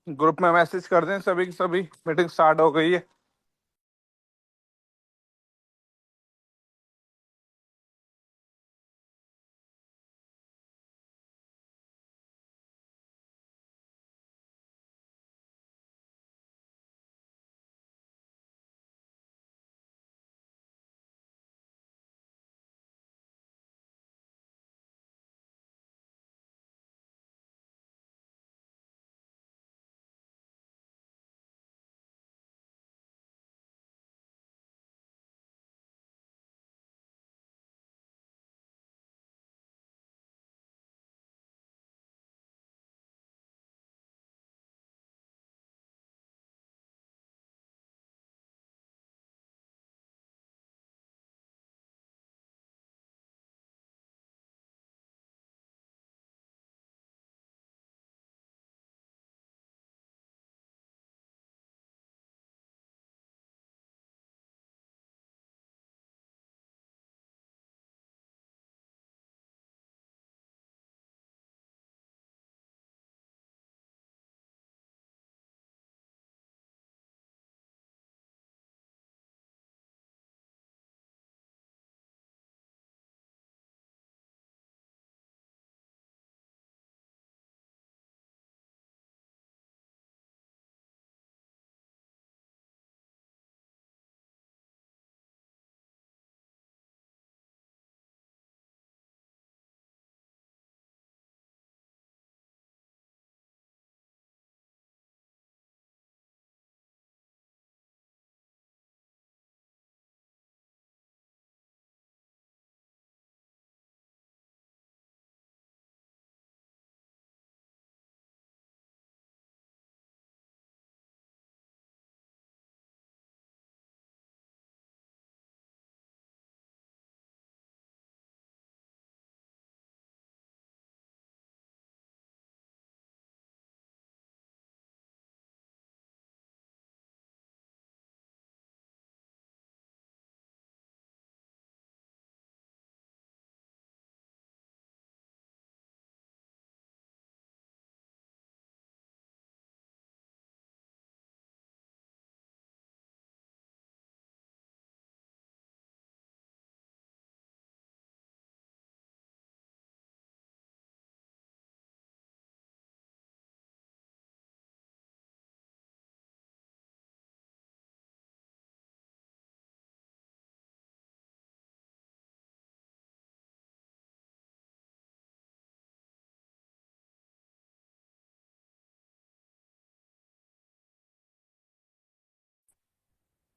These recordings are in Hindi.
ग्रुप में मैसेज कर दें सभी की सभी, मीटिंग स्टार्ट हो गई है।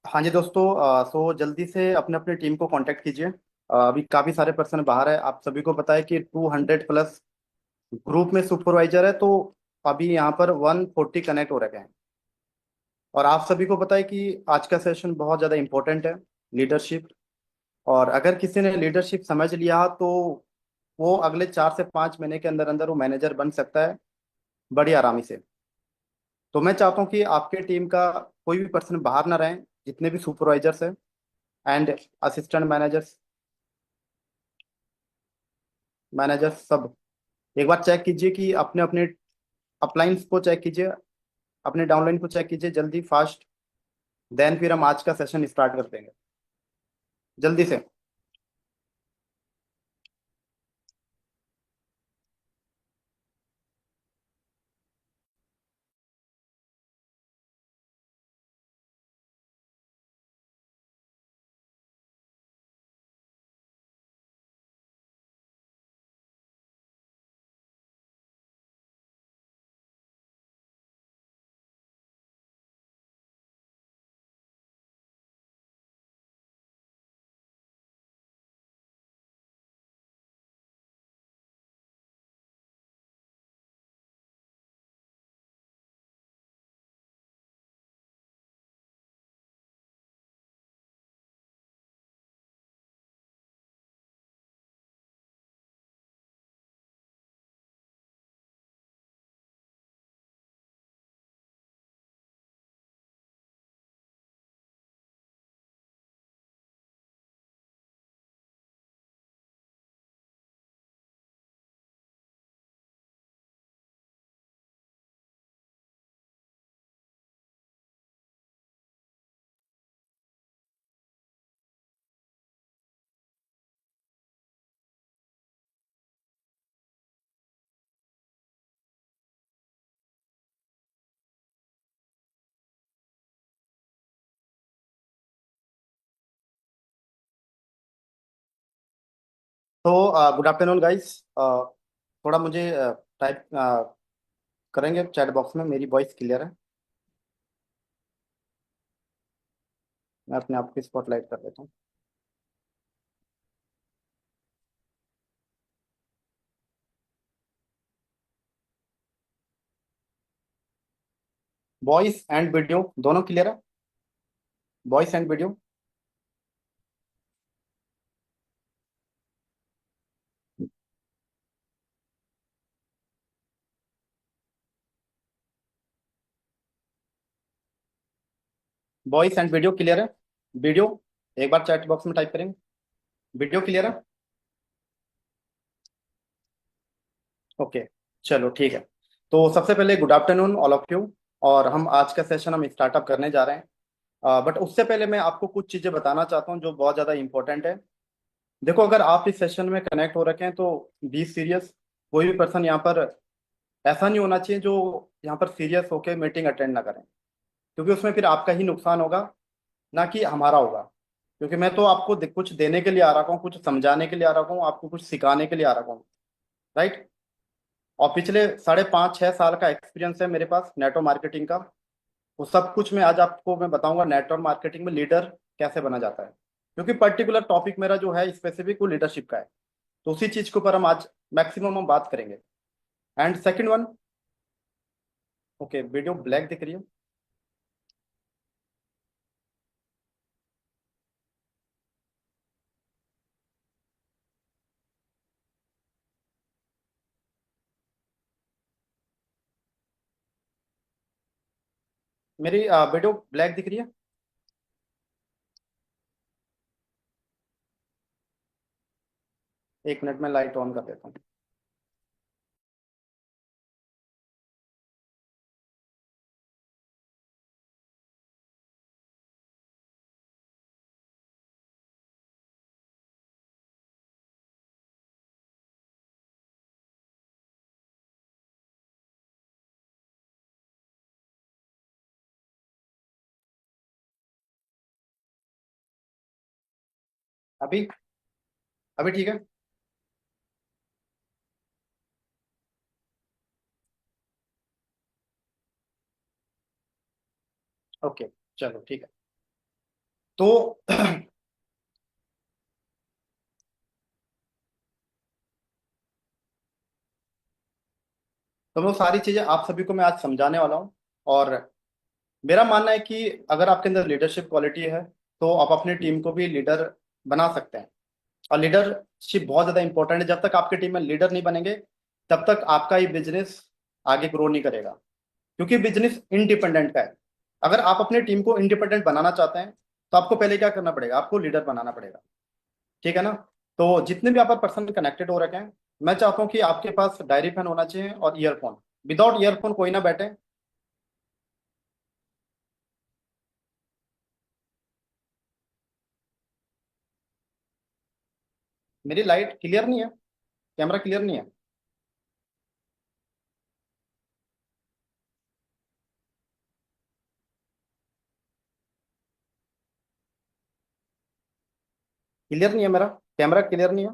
हाँ जी दोस्तों, सो जल्दी से अपने अपने टीम को कांटेक्ट कीजिए। अभी काफ़ी सारे पर्सन बाहर है। आप सभी को पता है कि 200 प्लस ग्रुप में सुपरवाइजर है, तो अभी यहाँ पर 140 कनेक्ट हो रखे हैं। और आप सभी को पता है कि आज का सेशन बहुत ज़्यादा इंपॉर्टेंट है, लीडरशिप। और अगर किसी ने लीडरशिप समझ लिया तो वो अगले 4 से 5 महीने के अंदर अंदर वो मैनेजर बन सकता है, बड़ी आरामी से। तो मैं चाहता हूँ कि आपके टीम का कोई भी पर्सन बाहर ना रहे, जितने भी सुपरवाइजर्स हैं एंड असिस्टेंट मैनेजर्स, सब एक बार चेक कीजिए कि अपने अपने अपलाइंस को चेक कीजिए, अपने डाउनलाइन को चेक कीजिए जल्दी फास्ट। देन फिर हम आज का सेशन स्टार्ट कर देंगे जल्दी से। So good afternoon guys. थोड़ा मुझे टाइप करेंगे चैट बॉक्स में, मेरी वॉइस क्लियर है? मैं अपने आप की स्पॉटलाइट कर देता हूँ। वॉइस एंड वीडियो दोनों क्लियर है? Voice and video. Voice and video clear है? वीडियो एक बार चैट बॉक्स में टाइप करेंगे। वीडियो क्लियर है? ओके, चलो ठीक है। तो सबसे पहले good afternoon all of you. और हम आज का सेशन हम स्टार्टअप करने जा रहे हैं। बट उससे पहले मैं आपको कुछ चीज़ें बताना चाहता हूँ जो बहुत ज़्यादा इंपॉर्टेंट है। देखो, अगर आप इस सेशन में कनेक्ट हो रखे हैं तो बी सीरियस। कोई भी पर्सन यहाँ पर ऐसा नहीं होना चाहिए जो यहाँ पर सीरियस होकर मीटिंग अटेंड ना करें, क्योंकि उसमें फिर आपका ही नुकसान होगा, ना कि हमारा होगा। क्योंकि मैं तो आपको कुछ देने के लिए आ रहा हूँ, कुछ समझाने के लिए आ रहा हूँ, आपको कुछ सिखाने के लिए आ रहा हूँ। राइट। और पिछले 5.5 6 साल का एक्सपीरियंस है मेरे पास नेटवर्क मार्केटिंग का। वो सब कुछ मैं आज आपको मैं बताऊंगा नेटवर्क मार्केटिंग में लीडर कैसे बना जाता है, क्योंकि पर्टिकुलर टॉपिक मेरा जो है स्पेसिफिक वो लीडरशिप का है। तो उसी चीज के ऊपर हम आज मैक्सिमम हम बात करेंगे। And second one, okay, video black दिख रही है? मेरी वीडियो ब्लैक दिख रही है? 1 मिनट में लाइट ऑन कर देता हूँ। अभी अभी ठीक है? ओके, चलो ठीक है। तो तो वो सारी चीजें आप सभी को मैं आज समझाने वाला हूँ। और मेरा मानना है कि अगर आपके अंदर लीडरशिप क्वालिटी है तो आप अपनी टीम को भी लीडर बना सकते हैं। और लीडरशिप बहुत ज्यादा इंपॉर्टेंट है। जब तक आपकी टीम में लीडर नहीं बनेंगे तब तक आपका ये बिजनेस आगे ग्रो नहीं करेगा, क्योंकि बिजनेस इंडिपेंडेंट का है। अगर आप अपनी टीम को इंडिपेंडेंट बनाना चाहते हैं तो आपको पहले क्या करना पड़ेगा? आपको लीडर बनाना पड़ेगा। ठीक है ना? तो जितने भी आप पर्सन कनेक्टेड हो रखे हैं, मैं चाहता हूँ कि आपके पास डायरी पेन होना चाहिए और ईयरफोन। विदाउट ईयरफोन कोई ना बैठे। मेरी लाइट क्लियर नहीं है? कैमरा क्लियर नहीं है? क्लियर नहीं है मेरा कैमरा? क्लियर नहीं है?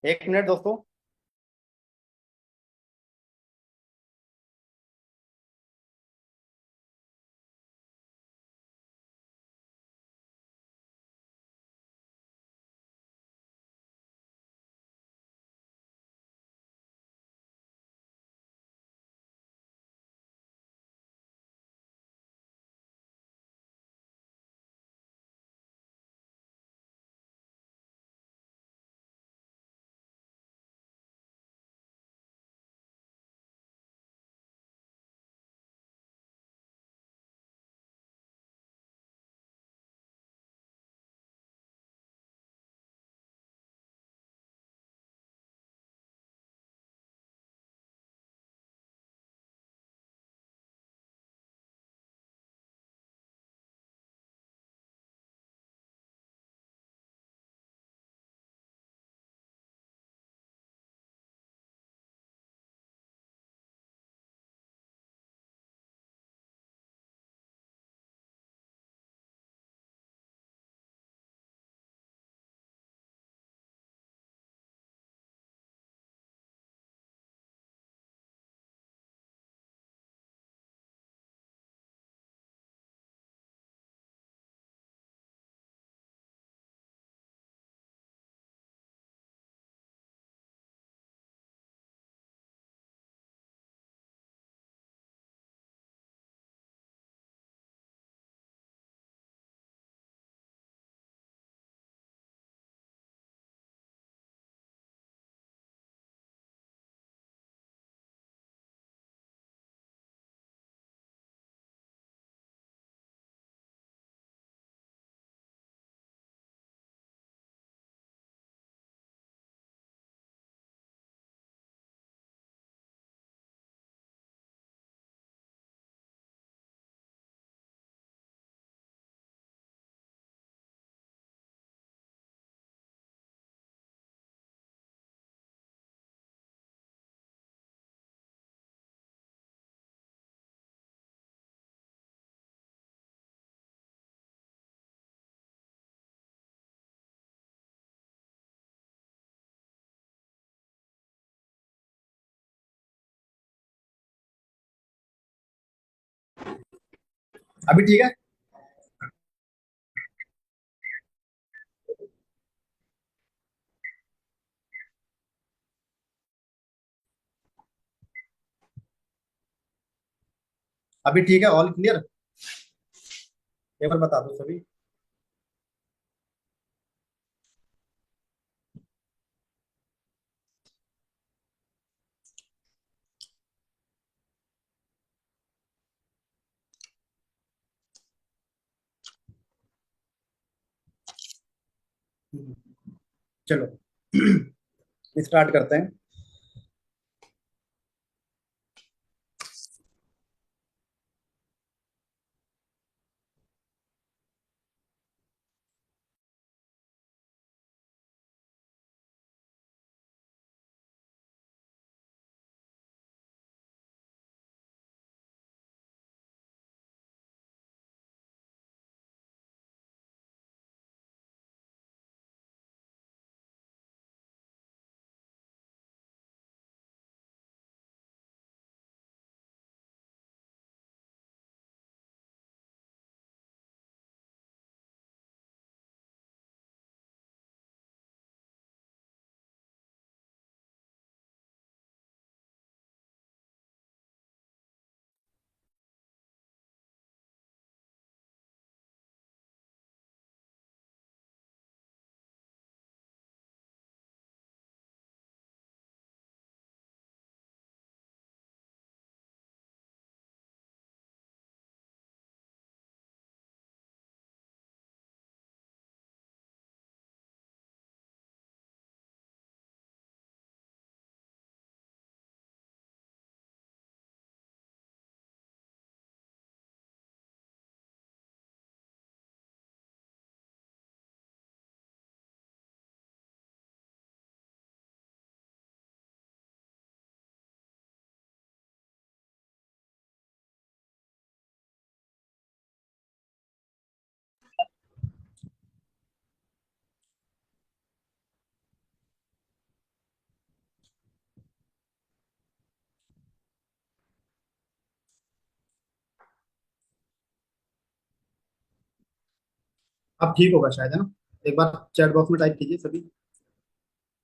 एक मिनट दोस्तों। अभी ठीक है। अभी ठीक है, ऑल क्लियर। एक बार बता दो सभी। चलो स्टार्ट करते हैं। अब ठीक होगा शायद, है ना? एक बार चैट बॉक्स में टाइप कीजिए सभी।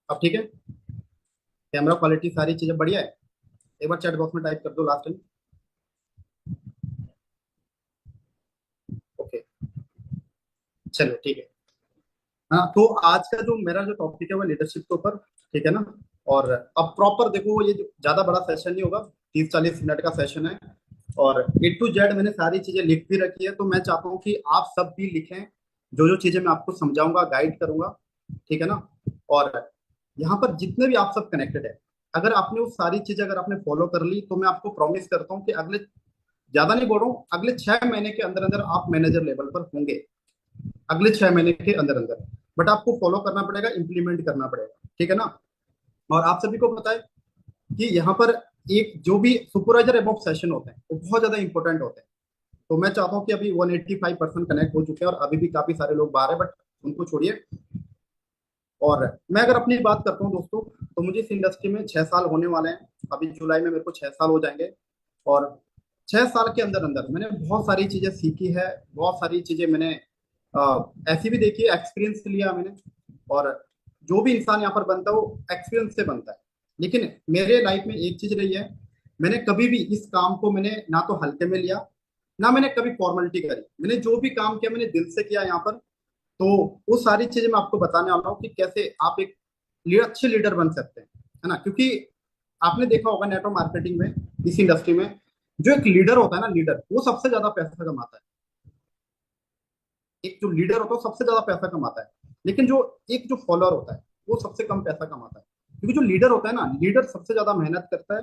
अब ठीक है? कैमरा क्वालिटी सारी चीजें बढ़िया है? एक बार चैट बॉक्स में टाइप कर दो लास्ट टाइम। ओके, चलो ठीक है। हाँ, तो आज का जो मेरा जो टॉपिक है वो लीडरशिप के ऊपर, ठीक है ना? और अब प्रॉपर देखो, ये जो ज्यादा बड़ा सेशन नहीं होगा, 30-40 मिनट का सेशन है। और A to Z मैंने सारी चीजें लिख भी रखी है, तो मैं चाहता हूँ कि आप सब भी लिखें जो जो चीजें मैं आपको समझाऊंगा, गाइड करूंगा, ठीक है ना? और यहाँ पर जितने भी आप सब कनेक्टेड है, अगर आपने वो सारी चीजें अगर आपने फॉलो कर ली, तो मैं आपको प्रॉमिस करता हूँ कि अगले, ज्यादा नहीं बोल रहा हूँ, अगले 6 महीने के अंदर अंदर आप मैनेजर लेवल पर होंगे। अगले 6 महीने के अंदर अंदर। बट आपको फॉलो करना पड़ेगा, इंप्लीमेंट करना पड़ेगा, ठीक है ना? और आप सभी को पता है कि यहाँ पर एक जो भी सुपरवाइजर एबव सेशन होते हैं वो बहुत ज्यादा इंपॉर्टेंट होते हैं। तो मैं चाहता हूँ कि अभी 185% कनेक्ट हो चुके हैं और अभी भी काफी सारे लोग बाहर हैं, बट उनको छोड़िए। और मैं अगर अपनी बात करता हूँ दोस्तों, तो मुझे इस इंडस्ट्री में 6 साल होने वाले हैं। अभी जुलाई में मेरे को 6 साल हो जाएंगे। और 6 साल के अंदर अंदर मैंने बहुत सारी चीजें सीखी है, बहुत सारी चीजें मैंने ऐसी भी देखी है, एक्सपीरियंस लिया मैंने। और जो भी इंसान यहाँ पर बनता है वो एक्सपीरियंस से बनता है। लेकिन मेरे लाइफ में एक चीज रही है, मैंने कभी भी इस काम को मैंने ना तो हल्के में लिया, ना मैंने कभी फॉर्मेलिटी करी। मैंने जो भी काम किया मैंने दिल से किया यहाँ पर। तो वो सारी चीजें मैं आपको बताने वाला हूँ कि कैसे आप एक अच्छे लीडर बन सकते हैं, है ना? क्योंकि आपने देखा होगा नेटवर्क मार्केटिंग में, इस इंडस्ट्री में, जो एक लीडर होता है ना, लीडर वो सबसे ज्यादा पैसा कमाता है। एक जो लीडर होता है वो सबसे ज्यादा पैसा कमाता है। लेकिन जो एक जो फॉलोअर होता है वो सबसे कम पैसा कमाता है। क्योंकि जो लीडर होता है ना, लीडर सबसे ज्यादा मेहनत करता है,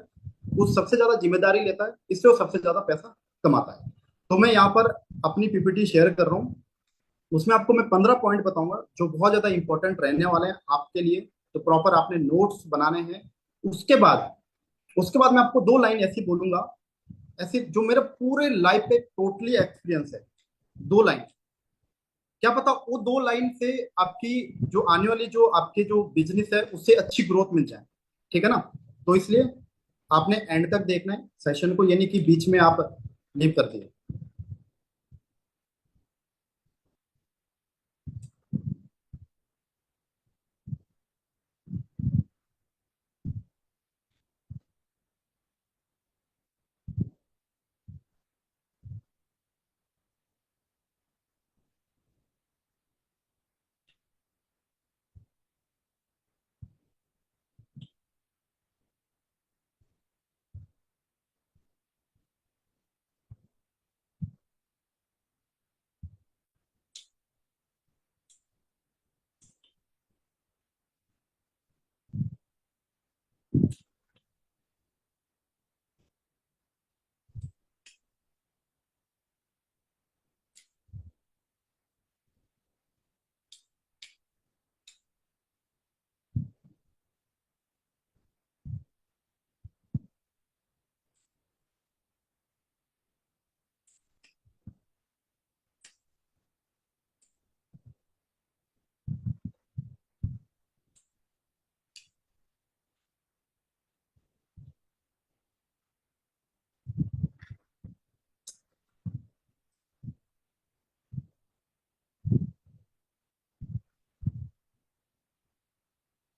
वो सबसे ज्यादा जिम्मेदारी लेता है, इसलिए वो सबसे ज्यादा पैसा कमाता है। तो मैं यहाँ पर अपनी पीपीटी शेयर कर रहा हूँ। उसमें आपको मैं 15 पॉइंट बताऊंगा जो बहुत ज्यादा इंपॉर्टेंट रहने वाले हैं आपके लिए। तो प्रॉपर आपने नोट्स बनाने हैं। उसके बाद उसके बाद मैं आपको 2 लाइन ऐसी बोलूंगा, ऐसी जो मेरे पूरे लाइफ पे टोटली एक्सपीरियंस है। 2 लाइन, क्या पता वो 2 लाइन से आपकी जो आने वाली जो आपके जो बिजनेस है उससे अच्छी ग्रोथ मिल जाए, ठीक है ना? तो इसलिए आपने एंड तक देखना है सेशन को, यानी कि बीच में आप लीव कर दिए।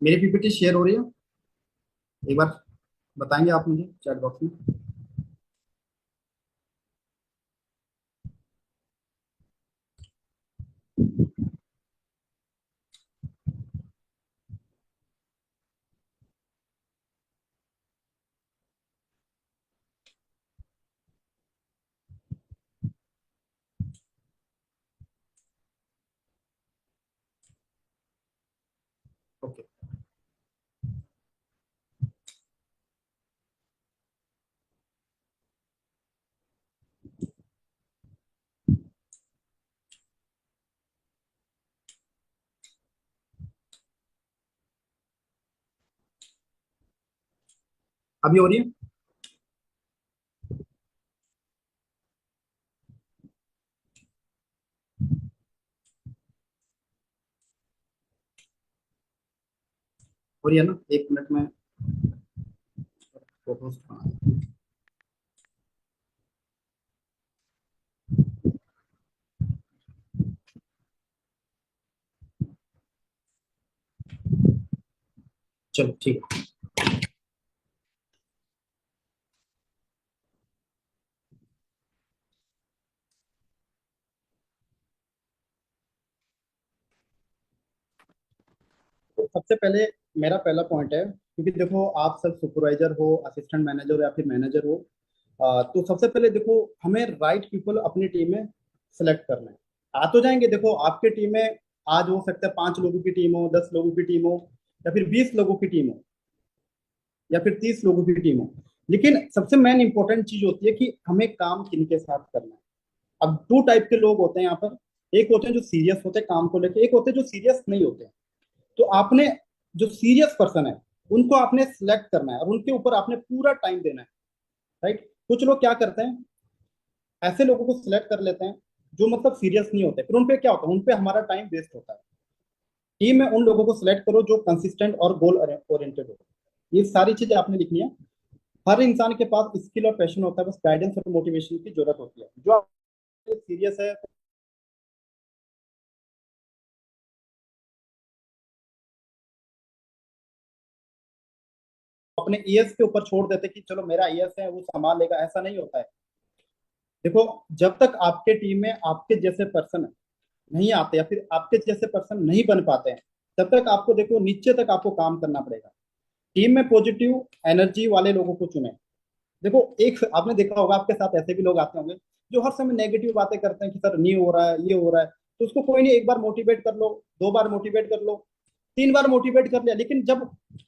मेरी पीपीटी शेयर हो रही है? एक बार बताएंगे आप मुझे चैट बॉक्स में? ओके। अभी हो रही है? हो रही है ना? 1 मिनट में फोटोज बना। चलो ठीक है। तो सबसे पहले मेरा पहला पॉइंट है, क्योंकि देखो आप सब सुपरवाइजर हो, असिस्टेंट मैनेजर हो या फिर मैनेजर हो, तो सबसे पहले देखो हमें राइट पीपल अपनी टीम में सेलेक्ट करना है। आ तो जाएंगे, देखो आपके टीम में आज हो सकता है 5 लोगों की टीम हो, 10 लोगों की टीम हो, या फिर 20 लोगों की टीम हो, या फिर 30 लोगों की टीम हो। लेकिन सबसे मेन इंपॉर्टेंट चीज होती है कि हमें काम किनके साथ करना है। अब 2 टाइप के लोग होते हैं यहाँ पर। एक होते हैं जो सीरियस होते हैं काम को लेकर, एक होते हैं जो सीरियस नहीं होते हैं। तो आपने जो सीरियस पर्सन है उनको आपने सिलेक्ट करना है और उनके ऊपर आपने पूरा टाइम देना है। राइट। कुछ लोग क्या करते हैं, ऐसे लोगों को सिलेक्ट कर लेते हैं जो मतलब सीरियस नहीं होते, फिर उनपे क्या होता है, उनपे हमारा टाइम वेस्ट होता है। टीम में उन लोगों को सिलेक्ट करो जो कंसिस्टेंट और गोल ओरिएंटेड हो। ये सारी चीजें आपने लिखनी है। हर इंसान के पास स्किल और पैशन होता है, बस गाइडेंस और मोटिवेशन की जरूरत होती है। जो सीरियस है, अपने ईएस के ऊपर छोड़ देते कि चलो मेरा ईएस है वो संभाल लेगा, ऐसा नहीं होता है। देखो, जब तक आपके टीम में आपके जैसे पर्सन नहीं आते या फिर आपके जैसे पर्सन नहीं बन पाते हैं, तब तक आपको देखो नीचे तक आपको काम करना पड़ेगा। टीम में पॉजिटिव एनर्जी वाले लोगों को चुने। देखो, एक आपने देखा होगा आपके साथ ऐसे भी लोग आते होंगे जो हर समय नेगेटिव बातें करते हैं कि सर नहीं हो रहा है, ये हो रहा है। तो उसको कोई नहीं, एक बार मोटिवेट कर लो, 2 बार मोटिवेट कर लो, 3 बार मोटिवेट कर लिया, लेकिन जब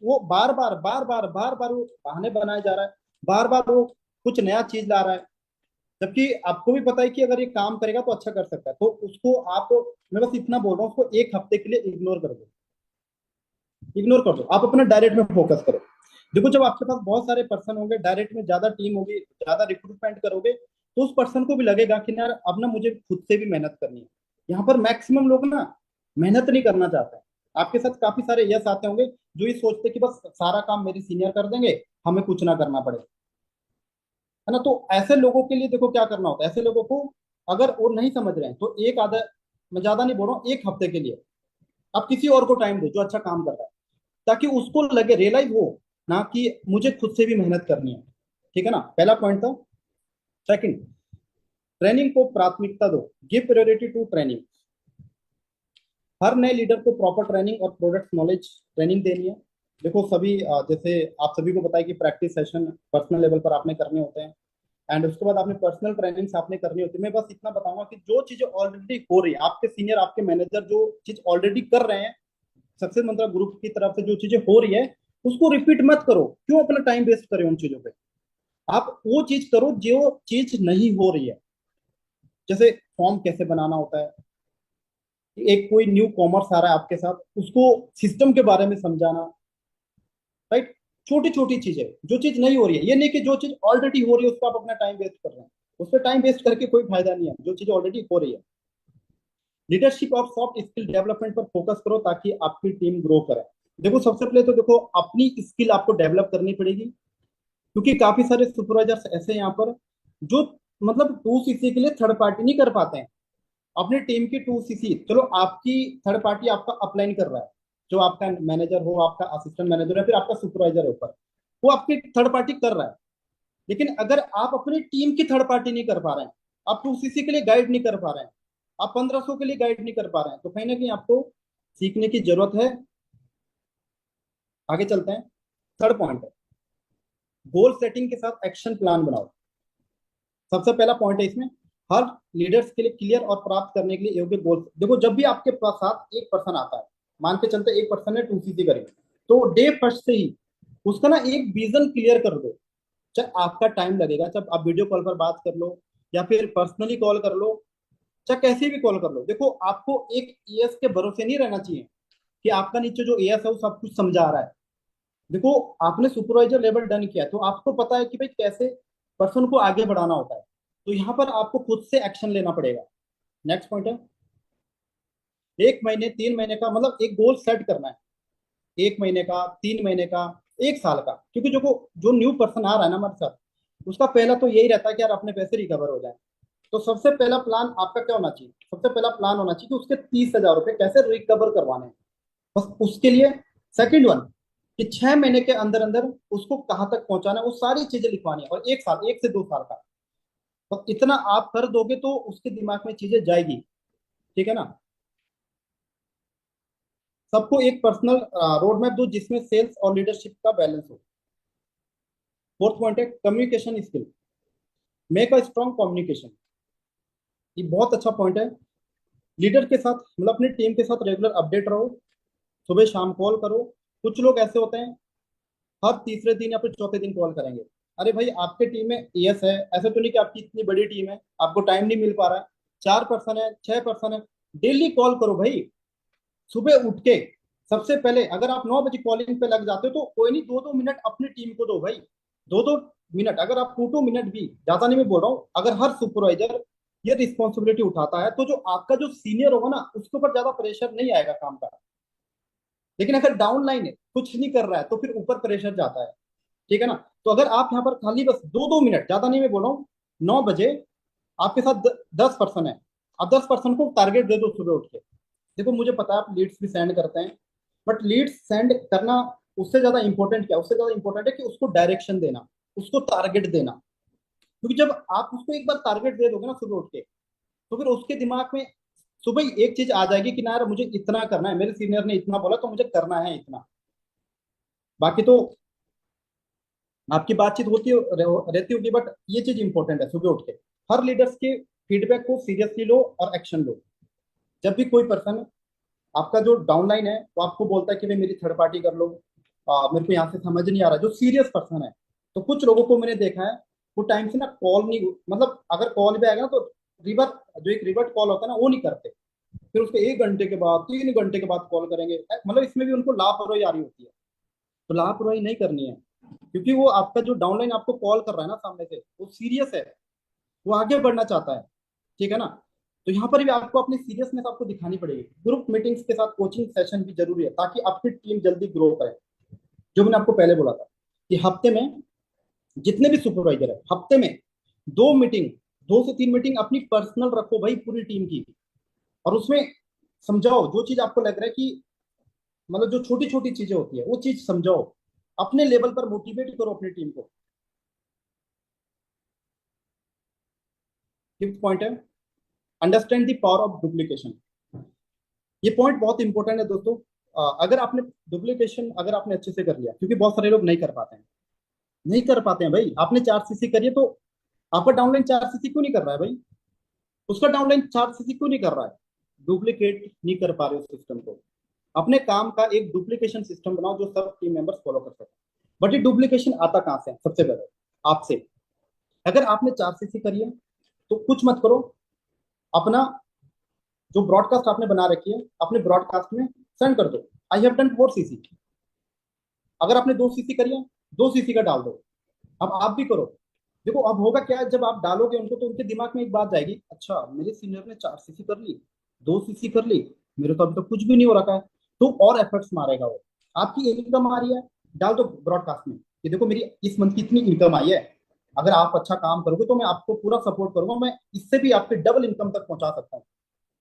वो बार बार वो बहाने बनाया जा रहा है, बार बार वो कुछ नया चीज ला रहा है, जबकि आपको भी पता है कि अगर ये काम करेगा तो अच्छा कर सकता है, तो उसको आप, मैं बस इतना बोल रहा हूँ, उसको 1 हफ्ते के लिए इग्नोर कर दो। इग्नोर कर दो, आप अपने डायरेक्ट में फोकस करो। देखो, जब आपके पास बहुत सारे पर्सन होंगे, डायरेक्ट में ज्यादा टीम होगी, ज्यादा रिक्रूटमेंट करोगे, तो उस पर्सन को भी लगेगा कि यार अब ना मुझे खुद से भी मेहनत करनी है। यहाँ पर मैक्सिमम लोग ना मेहनत नहीं करना चाहते हैं। आपके साथ काफी सारे यस आते होंगे जो ये सोचते हैं कि बस सारा काम मेरे सीनियर कर देंगे, हमें कुछ ना करना पड़े, है ना। तो ऐसे लोगों के लिए देखो क्या करना होता है। ऐसे लोगों को अगर वो नहीं समझ रहे हैं तो एक आधा, मैं ज्यादा नहीं बोल रहा हूँ, 1 हफ्ते के लिए आप किसी और को टाइम दो जो अच्छा काम कर रहा है, ताकि उसको लगे, रियलाइज हो ना कि मुझे खुद से भी मेहनत करनी है। ठीक है ना, पहला पॉइंट था। सेकंड, ट्रेनिंग को प्राथमिकता दो। Give priority to training. हर नए लीडर को प्रॉपर ट्रेनिंग और प्रोडक्ट नॉलेज ट्रेनिंग देनी है। देखो सभी जैसे आप सभी को पता है कि प्रैक्टिस सेशन पर्सनल लेवल पर आपने करने होते हैं, एंड उसके बाद आपने पर्सनल ट्रेनिंग्स आपने करनी होती है। मैं बस इतना बताऊंगा कि जो चीजें ऑलरेडी हो रही है, आपके सीनियर आपके मैनेजर जो चीज ऑलरेडी कर रहे हैं, सक्सेस मंत्रा ग्रुप की तरफ से जो चीजें हो रही है, उसको रिपीट मत करो। क्यों अपना टाइम वेस्ट करें उन चीजों पे। आप वो चीज करो जो चीज नहीं हो रही है। जैसे फॉर्म कैसे बनाना होता है, एक कोई न्यू कॉमर्स आ रहा है आपके साथ, उसको सिस्टम के बारे में समझाना। राइट। छोटी छोटी चीजें, जो चीज नहीं हो रही है, ये नहीं कि जो चीज ऑलरेडी हो रही है उसको आप अपना टाइम वेस्ट कर रहे हैं। उस पर टाइम वेस्ट करके कोई फायदा नहीं है, जो चीज ऑलरेडी हो रही है। लीडरशिप और सॉफ्ट स्किल डेवलपमेंट पर फोकस करो ताकि आपकी टीम ग्रो करे। देखो, सबसे पहले तो देखो अपनी स्किल आपको डेवलप करनी पड़ेगी, क्योंकि काफी सारे सुपरवाइजर्स ऐसे हैं यहाँ पर जो मतलब 2 सीसी के लिए थर्ड पार्टी नहीं कर पाते हैं। अपनी टीम की 2 सीसी, चलो आपकी थर्ड पार्टी आपका अपलाइन कर रहा है, जो आपका मैनेजर हो, आपका असिस्टेंट मैनेजर है, फिर आपका सुपरवाइजर है ऊपर, वो आपकी थर्ड पार्टी कर रहा है। लेकिन अगर आप अपनी टीम की थर्ड पार्टी नहीं कर पा रहे हैं, आप 2 सीसी के लिए गाइड नहीं कर पा रहे हैं, आप 1500 के लिए गाइड नहीं कर पा रहे हैं, तो कहीं ना कहीं आपको सीखने की जरूरत है। आगे चलते हैं। थर्ड पॉइंट है, गोल सेटिंग के साथ एक्शन प्लान बनाओ। सबसे पहला पॉइंट है इसमें, हर लीडर्स के लिए क्लियर और प्राप्त करने के लिए योग्य गोल। देखो, जब भी आपके पास साथ एक पर्सन आता है, मान के चलते एक पर्सन ने 2 सीसी करी, तो डे फर्स्ट से ही उसका ना एक विजन क्लियर कर दो। चाहे आपका टाइम लगेगा, चाहे आप वीडियो कॉल पर बात कर लो या फिर पर्सनली कॉल कर लो, चाहे कैसे भी कॉल कर लो। देखो, आपको एक एएस के भरोसे नहीं रहना चाहिए कि आपका नीचे जो एएस है वो सब कुछ समझा रहा है। देखो, आपने सुपरवाइजर लेवल डन किया तो आपको पता है कि भाई कैसे पर्सन को आगे बढ़ाना होता है, तो यहाँ पर आपको खुद से एक्शन लेना पड़ेगा। नेक्स्ट पॉइंट है, 1 महीने 3 महीने का मतलब एक गोल सेट करना है। 1 महीने का, 3 महीने का, 1 साल का, क्योंकि जो जो न्यू पर्सन आ रहा है ना हमारे साथ, उसका पहला तो यही रहता है कि यार अपने पैसे रिकवर हो जाए। तो सबसे पहला प्लान आपका क्या होना चाहिए, सबसे पहला प्लान होना चाहिए कि उसके 30,000 रुपए कैसे रिकवर करवाने हैं, बस उसके लिए। सेकंड वन, कि 6 महीने के अंदर अंदर उसको कहाँ तक पहुंचाना है, वो सारी चीजें लिखवानी है। और 1 साल, 1 से 2 साल का, तो इतना आप कर दोगे तो उसके दिमाग में चीजें जाएगी। ठीक है ना। सबको एक पर्सनल रोड मैप दो जिसमें सेल्स और लीडरशिप का बैलेंस हो। फोर्थ पॉइंट है communication skill, make a strong communication. ये बहुत अच्छा पॉइंट है। लीडर के साथ मतलब अपनी टीम के साथ रेगुलर अपडेट रहो, सुबह शाम कॉल करो। कुछ लोग ऐसे होते हैं हर तीसरे दिन या फिर चौथे दिन कॉल करेंगे। अरे भाई आपके टीम में एएस है, ऐसा तो नहीं कि आपकी इतनी बड़ी टीम है आपको टाइम नहीं मिल पा रहा है, 4 पर्सन है, 6 पर्सन है, डेली कॉल करो भाई। सुबह उठ के सबसे पहले अगर आप 9 बजे कॉलिंग पे लग जाते हो तो कोई नहीं, 2-2 मिनट अपनी टीम को दो भाई। 2-2 मिनट, अगर आप 2-2 मिनट भी, ज्यादा नहीं मैं बोल रहा हूँ, अगर हर सुपरवाइजर ये रिस्पॉन्सिबिलिटी उठाता है तो जो आपका जो सीनियर होगा ना उसके ऊपर ज्यादा प्रेशर नहीं आएगा काम का। लेकिन अगर डाउन लाइन है कुछ नहीं कर रहा है तो फिर ऊपर प्रेशर जाता है। ठीक है ना। तो अगर आप यहाँ पर खाली बस 2-2 मिनट, ज्यादा नहीं मैं बोल रहा हूँ, 9 बजे आपके साथ 10 पर्सन है, आप 10 पर्सन को टारगेट दे दो सुबह उठ के। देखो मुझे पता है आप लीड्स भी सेंड करते हैं, बट लीड्स सेंड करना उससे ज्यादा इंपॉर्टेंट क्या, उससे ज्यादा इंपॉर्टेंट है कि उसको डायरेक्शन देना, उसको टारगेट देना। क्योंकि जब आप उसको एक बार टारगेट दे दोगे ना सुबह उठ के, तो फिर उसके दिमाग में सुबह ही एक चीज आ जाएगी कि ना यार मुझे इतना करना है, मेरे सीनियर ने इतना बोला तो मुझे करना है इतना। बाकी तो आपकी बातचीत होती रहती होगी, बट ये चीज इंपॉर्टेंट है सुबह उठ के हर लीडर्स के फीडबैक को सीरियसली लो और एक्शन लो। जब भी कोई पर्सन आपका जो डाउनलाइन है वो आपको बोलता है कि भाई मेरी थर्ड पार्टी कर लो, मेरे को यहाँ से समझ नहीं आ रहा, जो सीरियस पर्सन है, तो कुछ लोगों को मैंने देखा है वो टाइम से ना कॉल नहीं, मतलब अगर कॉल भी आएगा ना तो रिवर्ट, जो एक रिवर्ट कॉल होता है ना वो नहीं करते, फिर उसके 1 घंटे के बाद 3 घंटे के बाद कॉल करेंगे। मतलब इसमें भी उनको लापरवाही आ रही होती है। तो लापरवाही नहीं करनी है, क्योंकि वो आपका जो डाउनलाइन आपको कॉल कर रहा है ना सामने से वो सीरियस है, वो आगे बढ़ना चाहता है। ठीक है ना। तो यहाँ पर भी आपको अपनी सीरियसनेस आपको दिखानी पड़ेगी। ग्रुप मीटिंग्स के साथ कोचिंग सेशन भी जरूरी है ताकि आपकी टीम जल्दी ग्रो करे। जो मैंने आपको पहले बोला था कि हफ्ते में जितने भी सुपरवाइजर है हफ्ते में 2 मीटिंग, 2 से 3 मीटिंग अपनी पर्सनल रखो भाई पूरी टीम की। और उसमें समझाओ जो चीज आपको लग रहा है कि मतलब जो छोटी छोटी चीजें होती है वो चीज समझाओ, अपने लेवल पर मोटिवेट करो अपनी टीम को। फिफ्थ पॉइंट है understand the power of duplication. ये पॉइंट बहुत इंपॉर्टेंट है दोस्तों। अगर आपने डुप्लीकेशन अगर आपने अच्छे से कर लिया, क्योंकि बहुत सारे लोग नहीं कर पाते हैं, नहीं कर पाते हैं भाई। आपने 4 सीसी करिए तो आपका डाउनलाइन 4 सीसी क्यों नहीं कर रहा है भाई, उसका डाउनलाइन 4 सीसी क्यों नहीं कर रहा है, डुप्लीकेट नहीं कर पा रहे उस सिस्टम को। अपने काम का एक डुप्लीकेशन सिस्टम बनाओ जो सब टीम मेंबर्स फॉलो कर सके। बट ये डुप्लीकेशन आता कहाँ से है, सबसे पहले आपसे। अगर आपने 4 सीसी करी है तो कुछ मत करो, अपना जो ब्रॉडकास्ट आपने बना रखी है अपने ब्रॉडकास्ट में सेंड कर दो, आई हैव डन 4 सीसी। अगर आपने 2 सीसी करी है 2 सीसी का डाल दो। अब आप भी करो। देखो अब होगा क्या है, जब आप डालोगे उनको तो उनके दिमाग में एक बात जाएगी, अच्छा मेरे सीनियर ने 4 सीसी कर ली, 2 सीसी कर ली, मेरे तो अभी तक कुछ भी नहीं हो रखा है। तो और एफर्ट्स मारेगा वो। आपकी इनकम आ रही है, डाल दो ब्रॉडकास्ट में कि देखो मेरी इस मंथ की इतनी इनकम आई है, अगर आप अच्छा काम करोगे तो मैं आपको पूरा सपोर्ट करूंगा, मैं इससे भी आपके डबल इनकम तक पहुंचा सकता हूँ।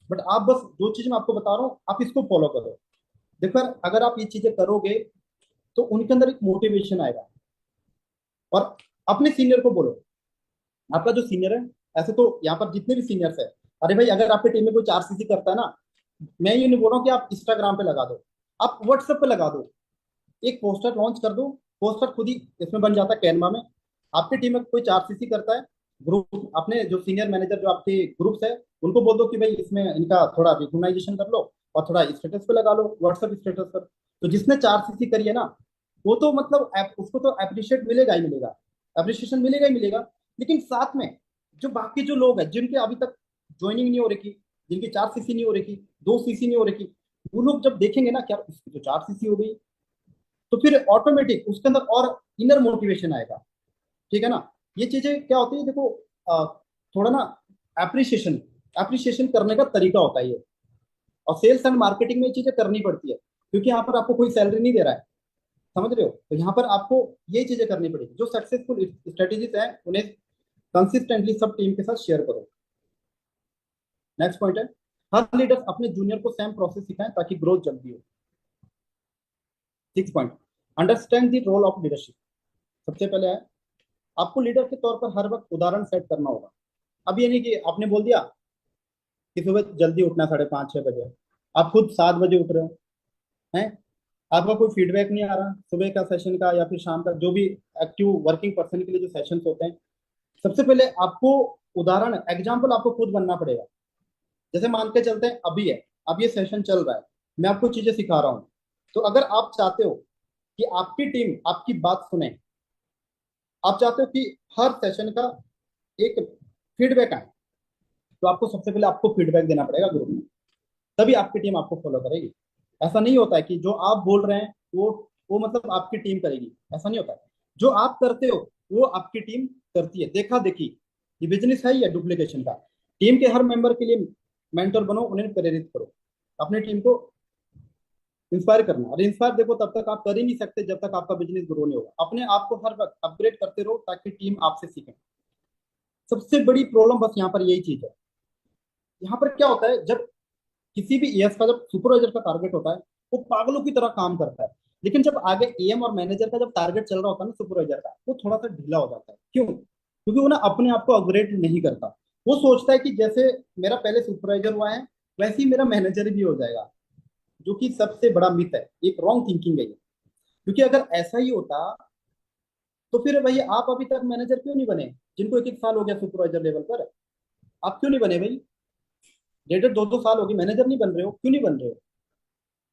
बट आप बस जो चीज मैं आपको बता रहा हूँ आप इसको फॉलो करो। देखो यार, अगर आप ये चीजें करोगे तो उनके अंदर एक मोटिवेशन आएगा। और अपने सीनियर को बोलो, आपका जो सीनियर है, ऐसे तो यहाँ पर जितने भी सीनियर्स है, अरे भाई अगर आपकी टीम में कोई 4 सीसी करता है ना, मैं ये नहीं बोल रहा हूँ कि आप इंस्टाग्राम पे लगा दो, आप व्हाट्सएप पे लगा दो, एक पोस्टर लॉन्च कर दो। पोस्टर खुद ही इसमें बन जाता है कैनवा में। आपकी टीम में कोई 4 सीसी करता है, ग्रुप अपने जो सीनियर मैनेजर जो आपके ग्रुप्स है उनको बोल दो कि भाई इसमें इनका थोड़ा रिकॉग्नाइजेशन कर लो और थोड़ा स्टेटस पे लगा लो, व्हाट्सएप स्टेटस पर। तो जिसने 4 सीसी करी है ना वो तो मतलब उसको तो अप्रिशिएट मिलेगा ही मिलेगा, अप्रिशिएशन मिलेगा ही मिलेगा। लेकिन साथ में जो बाकी जो लोग हैं जिनके अभी तक ज्वाइनिंग नहीं हो रही, जिनकी 4 सीसी नहीं हो रही, 2 सीसी नहीं हो रही, वो लोग जब देखेंगे ना क्या इसकी तो 4 सीसी हो गई, तो फिर ऑटोमेटिक उसके अंदर और इनर मोटिवेशन आएगा। ठीक है ना। ये चीजें क्या होती है देखो, अ, थोड़ा ना एप्रिसिएशन एप्रिसिएशन करने का तरीका होता है ये। और सेल्स एंड मार्केटिंग में ये चीजें करनी पड़ती है, क्योंकि यहाँ पर आपको कोई सैलरी नहीं दे रहा है, समझ रहे हो। तो यहाँ पर आपको ये चीजें करनी पड़ेगी। जो सक्सेसफुल स्ट्रेटेजीज है उन्हें कंसिस्टेंटली सब टीम के साथ शेयर करो। नेक्स्ट पॉइंट है हर लीडर अपने जूनियर को सेम प्रोसेस सिखाएं ताकि ग्रोथ जल्दी हो। 6 point understand the role of leadership. सबसे पहले है आपको लीडर के तौर पर हर वक्त उदाहरण सेट करना होगा। अब ये नहीं कि आपने बोल दिया कि सुबह जल्दी उठना 5:30-6 बजे, आप खुद 7 बजे उठ रहे हो हैं, आपका कोई फीडबैक नहीं आ रहा सुबह का सेशन का या फिर शाम का, जो भी एक्टिव वर्किंग पर्सन के लिए जो सेशंस होते हैं। सबसे पहले आपको उदाहरण एग्जाम्पल आपको खुद बनना पड़ेगा। जैसे मान के चलते हैं अभी है, अब ये सेशन चल रहा है, मैं आपको चीजें सिखा रहा हूँ। तो अगर आप चाहते हो कि आपकी टीम आपकी बात सुने, आप चाहते हो कि हर सेशन का एक फीडबैक आए, तो आपको सबसे पहले आपको फीडबैक देना पड़ेगा ग्रुप में, तभी आपकी टीम आपको फॉलो करेगी। ऐसा नहीं होता है कि जो आप बोल रहे हैं वो मतलब आपकी टीम करेगी, ऐसा नहीं होता है। जो आप करते हो वो आपकी टीम करती है। देखा देखी ये बिजनेस है या डुप्लीकेशन का। टीम के हर मेंबर के लिए मेंटर बनो, उन्हें प्रेरित करो, अपनी टीम को इंस्पायर करना। और इंस्पायर देखो तब तक आप कर ही नहीं सकते जब तक आपका बिजनेस ग्रो नहीं होगा। अपने आप को हर वक्त अपग्रेड करते रहो ताकि टीम आपसे सीखे। सबसे बड़ी प्रॉब्लम बस यहाँ पर यही चीज है। यहाँ पर क्या होता है, जब किसी भी ईएस का जब सुपरवाइजर का टारगेट होता है, वो पागलों की तरह काम करता है। लेकिन जब आगे एएम और मैनेजर का जब टारगेट चल रहा होता है ना सुपरवाइजर का, वो थोड़ा सा ढीला हो जाता है। क्यों? क्योंकि वो ना अपने आप को अपग्रेड नहीं करता। वो सोचता है कि जैसे मेरा पहले सुपरवाइजर हुआ है वैसे ही मेरा मैनेजर भी हो जाएगा, जो कि सबसे बड़ा मिथ है, एक रॉन्ग थिंकिंग है ये। क्योंकि अगर ऐसा ही होता तो फिर भाई आप अभी तक मैनेजर क्यों नहीं बने? जिनको 1-1 साल हो गया सुपरवाइजर लेवल पर, आप क्यों नहीं बने भाई? 1.5-2 साल हो गए, मैनेजर नहीं बन रहे हो, क्यों नहीं बन रहे हो?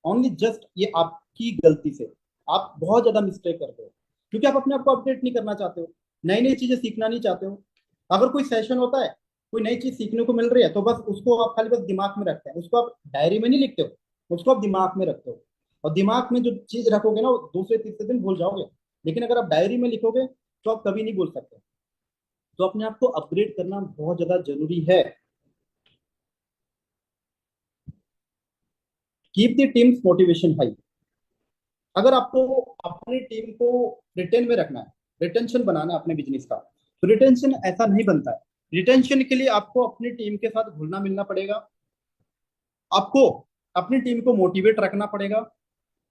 ओनली जस्ट ये आपकी गलती से आप बहुत ज्यादा मिस्टेक करते हो, क्योंकि आप अपने आप को अपडेट नहीं करना चाहते हो, नई नई चीजें सीखना नहीं चाहते हो। अगर कोई सेशन होता है, कोई नई चीज सीखने को मिल रही है, तो बस उसको आप खाली बस दिमाग में रखते हैं, उसको आप डायरी में नहीं लिखते हो, उसको आप दिमाग में रखते हो। और दिमाग में जो चीज रखोगे ना वो दूसरे तीसरे दिन भूल जाओगे। लेकिन अगर आप डायरी में लिखोगे तो आप कभी नहीं भूल सकते। तो अपने आप को अपग्रेड करना बहुत ज्यादा जरूरी है। Keep the teams motivation high. अगर आपको अपनी टीम को रिटेन में रखना है, रिटेंशन बनाना है अपने बिजनेस का, तो रिटेंशन ऐसा नहीं बनता है। रिटेंशन के लिए आपको अपनी टीम के साथ घुलना मिलना पड़ेगा, आपको अपनी टीम को मोटिवेट रखना पड़ेगा,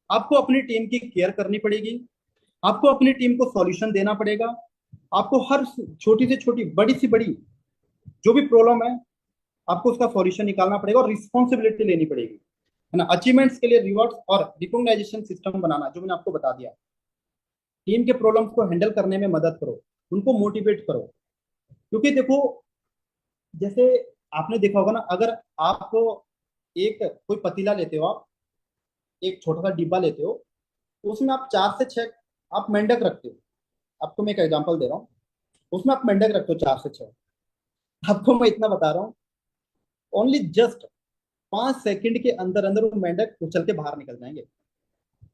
आपको अपनी टीम की केयर करनी पड़ेगी, आपको अपनी टीम को सॉल्यूशन देना पड़ेगा, आपको हर छोटी से छोटी बड़ी से बड़ी जो भी प्रॉब्लम है आपको उसका सॉल्यूशन निकालना पड़ेगा और रिस्पॉन्सिबिलिटी लेनी पड़ेगी, है ना। अचीवमेंट्स के लिए रिवॉर्ड्स और रिकॉग्नाइजेशन सिस्टम बनाना, जो मैंने आपको बता दिया। टीम के प्रॉब्लम्स को हैंडल करने में मदद करो, उनको मोटिवेट करो। क्योंकि देखो, जैसे आपने देखा होगा ना, अगर आप एक कोई पतीला लेते हो, आप एक छोटा सा डिब्बा लेते हो, तो उसमें आप 4 से 6 आप मेंढक रखते हो। आपको मैं एक एग्जांपल दे रहा हूँ, उसमें आप मेंढक रखते हो 4 से 6। आपको मैं इतना बता रहा हूँ, ओनली जस्ट 5 सेकंड के अंदर अंदर वो मेंढक उछल के बाहर निकल जाएंगे।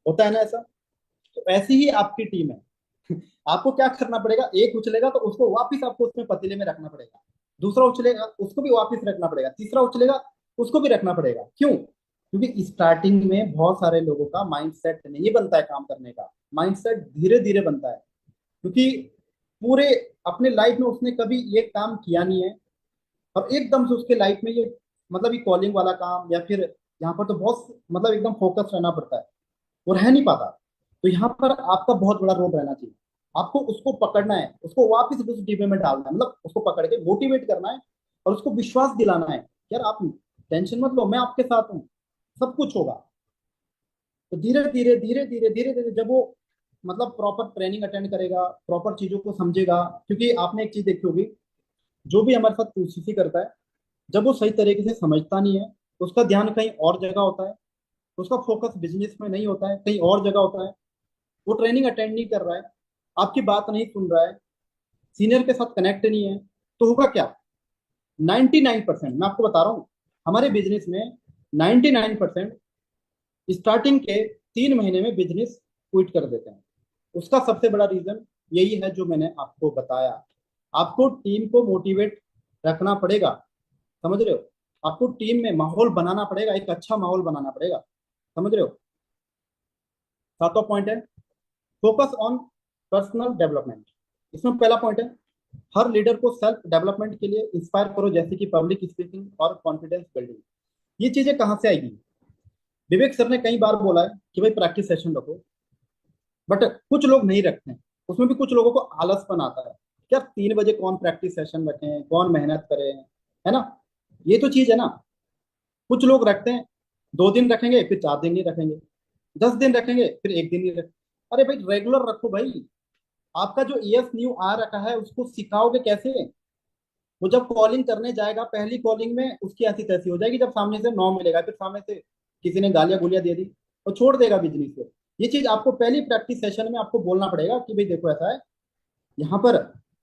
होता है ना ऐसा? तो ऐसी ही आपकी टीम है। आपको क्या करना पड़ेगा, एक उछलेगा तो उसको वापस आपको उसमें पतीले में रखना पड़ेगा, दूसरा उछलेगा उसको भी वापस रखना पड़ेगा, तीसरा उछलेगा उसको भी रखना पड़ेगा। क्यों? क्योंकि स्टार्टिंग में बहुत सारे लोगों का माइंडसेट नहीं बनता है काम करने का, माइंडसेट धीरे धीरे बनता है। क्योंकि पूरे अपने लाइफ में उसने कभी ये काम किया नहीं है, और एकदम से उसके लाइफ में ये मतलब ये कॉलिंग वाला काम या फिर यहाँ पर तो बहुत मतलब एकदम फोकस रहना पड़ता है, वो रह नहीं पाता। तो यहाँ पर आपका बहुत बड़ा रोल रहना चाहिए। आपको उसको पकड़ना है, उसको वापस उस डिब्बे में डालना है, मतलब उसको पकड़ के मोटिवेट करना है और उसको विश्वास दिलाना है, यार आप टेंशन मत लो, मैं आपके साथ हूँ, सब कुछ होगा। तो धीरे धीरे धीरे धीरे धीरे धीरे जब वो मतलब प्रॉपर ट्रेनिंग अटेंड करेगा, प्रॉपर चीजों को समझेगा। क्योंकि आपने एक चीज देखी होगी, जो भी हमारे साथ पीसीसी करता है, जब वो सही तरीके से समझता नहीं है तो उसका ध्यान कहीं और जगह होता है, उसका फोकस बिजनेस में नहीं होता है, कहीं और जगह होता है। वो ट्रेनिंग अटेंड नहीं कर रहा है, आपकी बात नहीं सुन रहा है, सीनियर के साथ कनेक्ट नहीं है, तो होगा क्या? 99% मैं आपको बता रहा हूँ, हमारे बिजनेस में 99% स्टार्टिंग के 3 महीने में बिजनेस क्विट कर देते हैं। उसका सबसे बड़ा रीजन यही है जो मैंने आपको बताया। आपको टीम को मोटिवेट रखना पड़ेगा, समझ रहे हो? आपको टीम में माहौल बनाना पड़ेगा, एक अच्छा माहौल बनाना पड़ेगा, समझ रहे हो? 7वां पॉइंट है फोकस ऑन पर्सनल डेवलपमेंट। इसमें पहला पॉइंट है हर लीडर को सेल्फ डेवलपमेंट के लिए इंस्पायर करो, जैसे कि पब्लिक स्पीकिंग और कॉन्फिडेंस बिल्डिंग। ये चीजें कहाँ से आएगी? विवेक सर ने कई बार बोला है कि भाई प्रैक्टिस सेशन रखो, बट कुछ लोग नहीं रखते हैं, उसमें भी कुछ लोगों को आलसपन आता है, क्या 3 बजे कौन प्रैक्टिस सेशन रखें, कौन मेहनत करे, है ना। ये तो चीज है ना। कुछ लोग रखते हैं, 2 दिन रखेंगे फिर 4 दिन नहीं रखेंगे, 10 दिन रखेंगे फिर एक दिन नहीं रखेंगे। अरे भाई रेगुलर रखो भाई। आपका जो ईएस न्यू आ रखा है उसको सिखाओगे कैसे? वो जब कॉलिंग करने जाएगा पहली कॉलिंग में उसकी ऐसी तैसी हो जाएगी, जब सामने से नो मिलेगा फिर सामने से किसी ने गालियां गुलियां दे दी तो छोड़ देगा बिजनेस को। ये चीज आपको पहली प्रैक्टिस सेशन में आपको बोलना पड़ेगा कि भाई देखो ऐसा है, यहाँ पर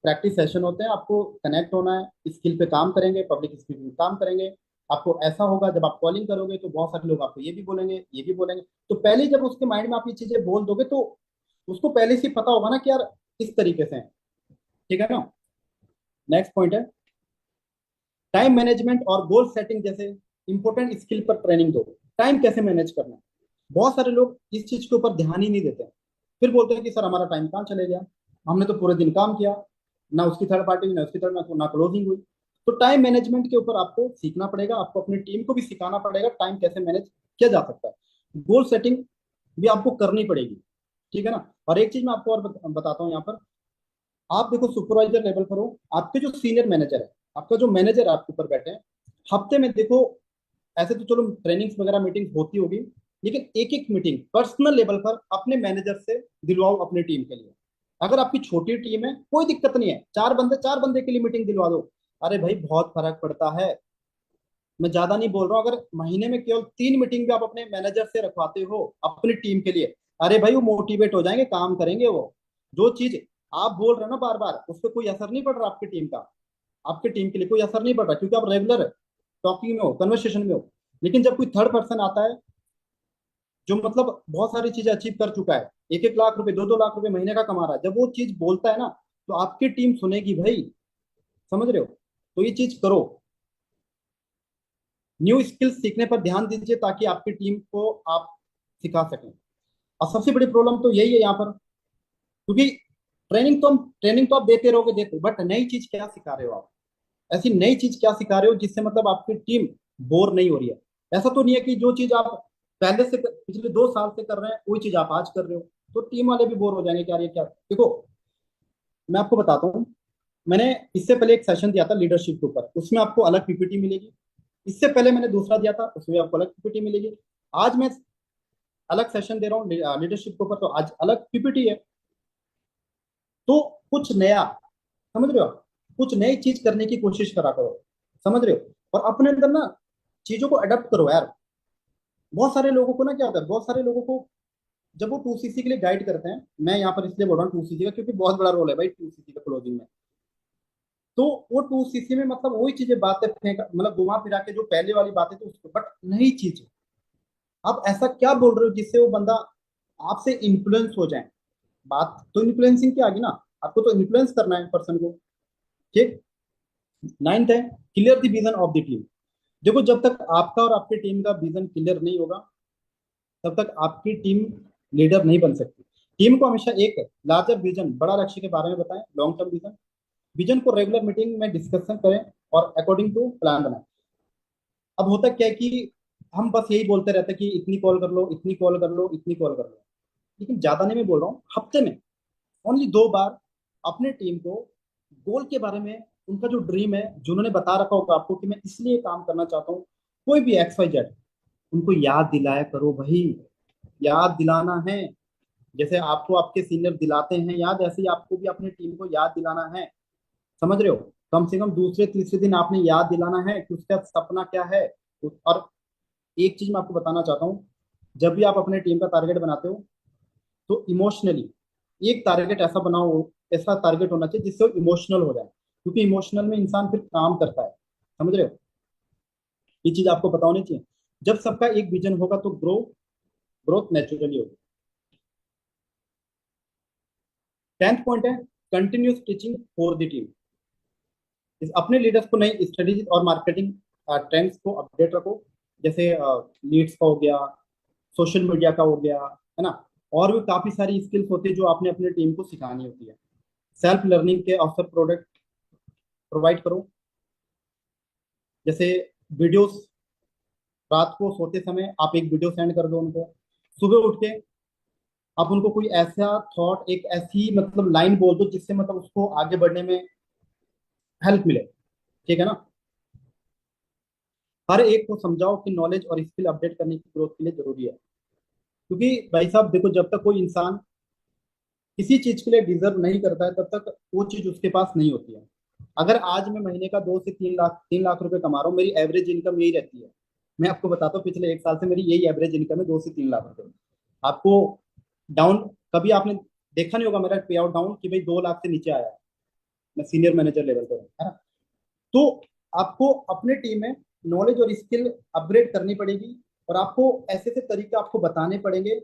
प्रैक्टिस सेशन होते हैं, आपको कनेक्ट होना है, स्किल पे काम करेंगे, पब्लिक स्पीकिंग पे काम करेंगे। आपको ऐसा होगा जब आप कॉलिंग करोगे तो बहुत सारे लोग आपको ये भी बोलेंगे ये भी बोलेंगे, तो पहले जब उसके माइंड में आप ये चीजें बोल दोगे तो उसको पहले से ही पता होगा ना कि यार इस तरीके से है। ठीक है ना। नेक्स्ट पॉइंट है टाइम मैनेजमेंट और गोल सेटिंग जैसे इंपॉर्टेंट स्किल पर ट्रेनिंग दो। टाइम कैसे मैनेज करना है, बहुत सारे लोग इस चीज के ऊपर ध्यान ही नहीं देते हैं। फिर बोलते हैं कि सर हमारा टाइम कहाँ चले गया, हमने तो पूरे दिन काम किया, ना उसकी थर्ड पार्टी हुई ना उसकी थर्ड ना क्लोजिंग हुई। तो टाइम मैनेजमेंट के ऊपर आपको सीखना पड़ेगा, आपको अपनी टीम को भी सिखाना पड़ेगा टाइम कैसे मैनेज किया जा सकता है। गोल सेटिंग भी आपको करनी पड़ेगी। ठीक है ना। और एक चीज मैं आपको और बताता हूँ यहाँ पर, आप देखो सुपरवाइजर लेवल पर हो, आपके जो सीनियर मैनेजर है, आपका जो मैनेजर आपके ऊपर बैठे हैं, हफ्ते में देखो, ऐसे तो चलो ट्रेनिंग्स वगैरह मीटिंग होती होगी, लेकिन एक एक मीटिंग पर्सनल लेवल पर अपने मैनेजर से दिलवाओ अपनी टीम के लिए। अगर आपकी छोटी टीम है कोई दिक्कत नहीं है, 4 बंदे के लिए मीटिंग दिलवा दो। अरे भाई बहुत फर्क पड़ता है। मैं ज्यादा नहीं बोल रहा हूँ, अगर महीने में केवल 3 मीटिंग भी आप अपने मैनेजर से रखवाते हो अपनी टीम के लिए, अरे भाई वो मोटिवेट हो जाएंगे, काम करेंगे वो। जो चीज आप बोल रहे हो ना बार बार, उस पर कोई असर नहीं पड़ रहा आपकी टीम का, आपकी टीम के लिए कोई असर नहीं पड़ रहा, क्योंकि आप रेगुलर टॉकिंग में हो, कन्वर्सेशन में हो। लेकिन जब कोई थर्ड पर्सन आता है जो मतलब बहुत सारी चीजें अचीव कर चुका है, 1-1 लाख रुपए 2-2 लाख रुपए महीने का कमा रहा है, जब वो चीज बोलता है ना तो आपकी टीम सुनेगी भाई। समझ रहे हो। तो ये चीज करो, न्यू स्किल्स सीखने पर ध्यान दीजिए ताकि आपकी टीम को आप सिखा सकें। और सबसे बड़ी प्रॉब्लम तो यही है यहाँ पर, क्योंकि ट्रेनिंग तो आप देते रहोगे देते, बट नई चीज क्या सिखा रहे हो आप? ऐसी नई चीज क्या सिखा रहे हो जिससे मतलब आपकी टीम बोर नहीं हो रही है? ऐसा तो नहीं है कि जो चीज आप पहले से पिछले 2 साल से कर रहे हैं वही चीज आप आज कर रहे हो, तो टीम वाले भी बोर हो जाएंगे कि यार ये क्या। देखो मैं आपको बताता हूँ, मैंने इससे पहले एक सेशन दिया था लीडरशिप के ऊपर, उसमें आपको अलग पीपीटी मिलेगी। इससे पहले मैंने दूसरा दिया था उसमें आपको अलग पीपीटी मिलेगी। आज मैं अलग सेशन दे रहा हूँ लीडरशिप के ऊपर, तो आज अलग पीपीटी है। तो कुछ नया, समझ रहे हो, कुछ नई चीज करने की कोशिश करा करो। समझ रहे हो। और अपने अंदर ना चीजों को अडेप्ट करो यार। बहुत सारे लोगों को ना क्या होता है, बहुत सारे लोगों को जब वो 2सीसी के लिए गाइड करते हैं, मैं यहाँ पर इसलिए बोल रहा हूँ 2सीसी का क्योंकि बहुत बड़ा रोल है भाई 2सीसी का क्लोजिंग में। तो वो 2सीसी में मतलब वही चीजें बातें फेंक मतलब घुमा फिरा के जो पहले वाली बातें थी उसको, बट नई चीज आप ऐसा क्या बोल रहे हो जिससे वो बंदा आपसे इन्फ्लुएंस हो जाए। बात तो इन्फ्लुएंसिंग की आ गई ना, आपको तो इन्फ्लुएंस करना है पर्सन को। ठीक। नाइन्थ है clear the vision of the team. देखो जब तक आपका और आपकी टीम का विजन क्लियर नहीं होगा तब तक आपकी टीम लीडर नहीं बन सकती। टीम को हमेशा एक लार्जर विजन बड़ा लक्ष्य के बारे में बताएं, लॉन्ग टर्म विजन। विजन को रेगुलर मीटिंग में डिस्कशन करें और अकॉर्डिंग टू प्लान बनाएं। अब होता क्या है कि हम बस यही बोलते रहते हैं कि इतनी कॉल कर लो इतनी कॉल कर लो इतनी कॉल कर लो, लेकिन ज्यादा नहीं मैं बोल रहा हूँ, हफ्ते में ओनली 2 बार अपने टीम को गोल के बारे में, उनका जो ड्रीम है जो उन्होंने बता रखा होगा आपको कि मैं इसलिए काम करना चाहता हूँ, कोई भी XYZ, उनको याद दिलाया करो भाई। याद दिलाना है, जैसे आपको आपके सीनियर दिलाते हैं याद, ऐसे ही आपको भी अपनी टीम को याद दिलाना है। समझ रहे हो। कम से कम दूसरे तीसरे दिन आपने याद दिलाना है कि उसका सपना क्या है। और एक चीज मैं आपको बताना चाहता हूँ, जब भी आप अपने टीम का टारगेट बनाते हो तो इमोशनली एक टारगेट ऐसा बनाओ, ऐसा टारगेट होना चाहिए जिससे वो इमोशनल हो जाए, क्योंकि इमोशनल में इंसान फिर काम करता है। समझ रहे हो। ये चीज आपको पता होनी चाहिए। जब सबका एक विजन होगा तो ग्रोथ नेचुरली होगी। 10th पॉइंट है continuous teaching for the team. अपने लीडर्स को नई स्ट्रेटेजी और मार्केटिंग ट्रेंड्स को अपडेट रखो, जैसे लीड्स का हो गया, सोशल मीडिया का हो गया, है ना। और भी काफी सारी स्किल्स होती है जो आपने अपने टीम को सिखानी होती है। सेल्फ लर्निंग के अवसर प्रोडक्ट प्रोवाइड करो, जैसे वीडियोस, रात को सोते समय आप एक वीडियो सेंड कर दो उनको, सुबह उठ के आप उनको कोई ऐसा थॉट, एक ऐसी मतलब लाइन बोल दो जिससे मतलब उसको आगे बढ़ने में हेल्प मिले, ठीक है ना। हर एक को समझाओ कि नॉलेज और स्किल अपडेट करने की ग्रोथ के लिए जरूरी है, क्योंकि भाई साहब देखो, जब तक कोई इंसान किसी चीज के लिए डिजर्व नहीं करता है तब तक वो चीज उसके पास नहीं होती है। अगर आज मैं महीने का 2 से 3 लाख 3 लाख रुपए कमा रहा हूँ, मेरी एवरेज इनकम यही रहती है। मैं आपको बताता हूँ, पिछले 1 साल से मेरी यही एवरेज इनकम है, 2 से 3 लाख रुपए। आपको डाउन कभी आपने देखा नहीं होगा मेरा पे आउट डाउन कि भाई 2 लाख से नीचे आया है। मैं सीनियर मैनेजर लेवल पर हूँ, है ना। तो आपको अपने टीम में नॉलेज और स्किल अपग्रेड करनी पड़ेगी, और आपको ऐसे ऐसे तरीके आपको बताने पड़ेंगे,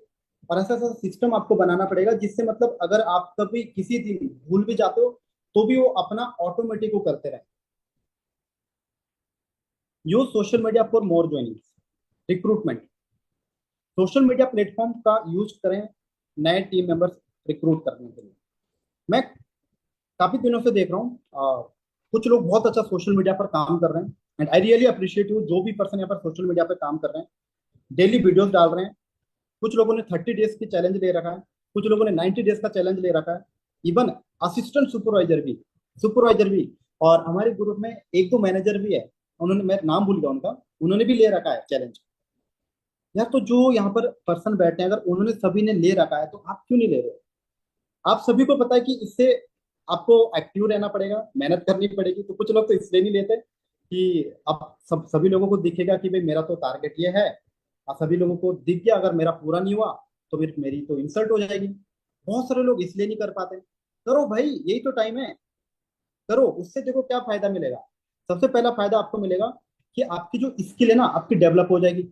और ऐसा ऐसा सिस्टम आपको बनाना पड़ेगा जिससे मतलब अगर आप कभी किसी दिन भूल भी जाते हो तो भी वो अपना ऑटोमेटिक वो करते रहे। Use social media for more joining, recruitment. Social media platform का यूज करें नए टीम मेंबर्स रिक्रूट करने के लिए। मैं काफी दिनों से देख रहा हूँ, कुछ लोग बहुत अच्छा सोशल मीडिया पर काम कर रहे हैं, and I really appreciate you, जो भी पर्सन यहाँ पर सोशल मीडिया पर काम कर रहे हैं, डेली वीडियोस डाल रहे हैं। कुछ लोगों ने 30 डेज की चैलेंज ले रखा है, कुछ लोगों ने 90 डेज का चैलेंज ले रखा है, इवन असिस्टेंट सुपरवाइजर भी। और हमारे ग्रुप में एक दो मैनेजर भी है, उन्होंने, मैं नाम भूल गया उनका, उन्होंने भी ले रखा है चैलेंज। यार तो जो यहाँ पर पर्सन बैठे हैं, अगर उन्होंने सभी ने ले रखा है तो आप क्यों नहीं ले रहे हो। आप सभी को पता है कि इससे आपको एक्टिव रहना पड़ेगा, मेहनत करनी पड़ेगी। तो कुछ लोग तो इसलिए नहीं लेते कि अब सभी लोगों को दिखेगा कि भाई मेरा तो टारगेट ये है, और सभी लोगों को दिख गया अगर मेरा पूरा नहीं हुआ तो फिर मेरी तो इंसल्ट हो जाएगी। बहुत सारे लोग इसलिए नहीं कर पाते। करो भाई, यही तो टाइम है, करो। उससे देखो क्या फायदा मिलेगा। सबसे पहला फायदा आपको मिलेगा कि आपकी जो स्किल है ना, आपकी डेवलप हो जाएगी।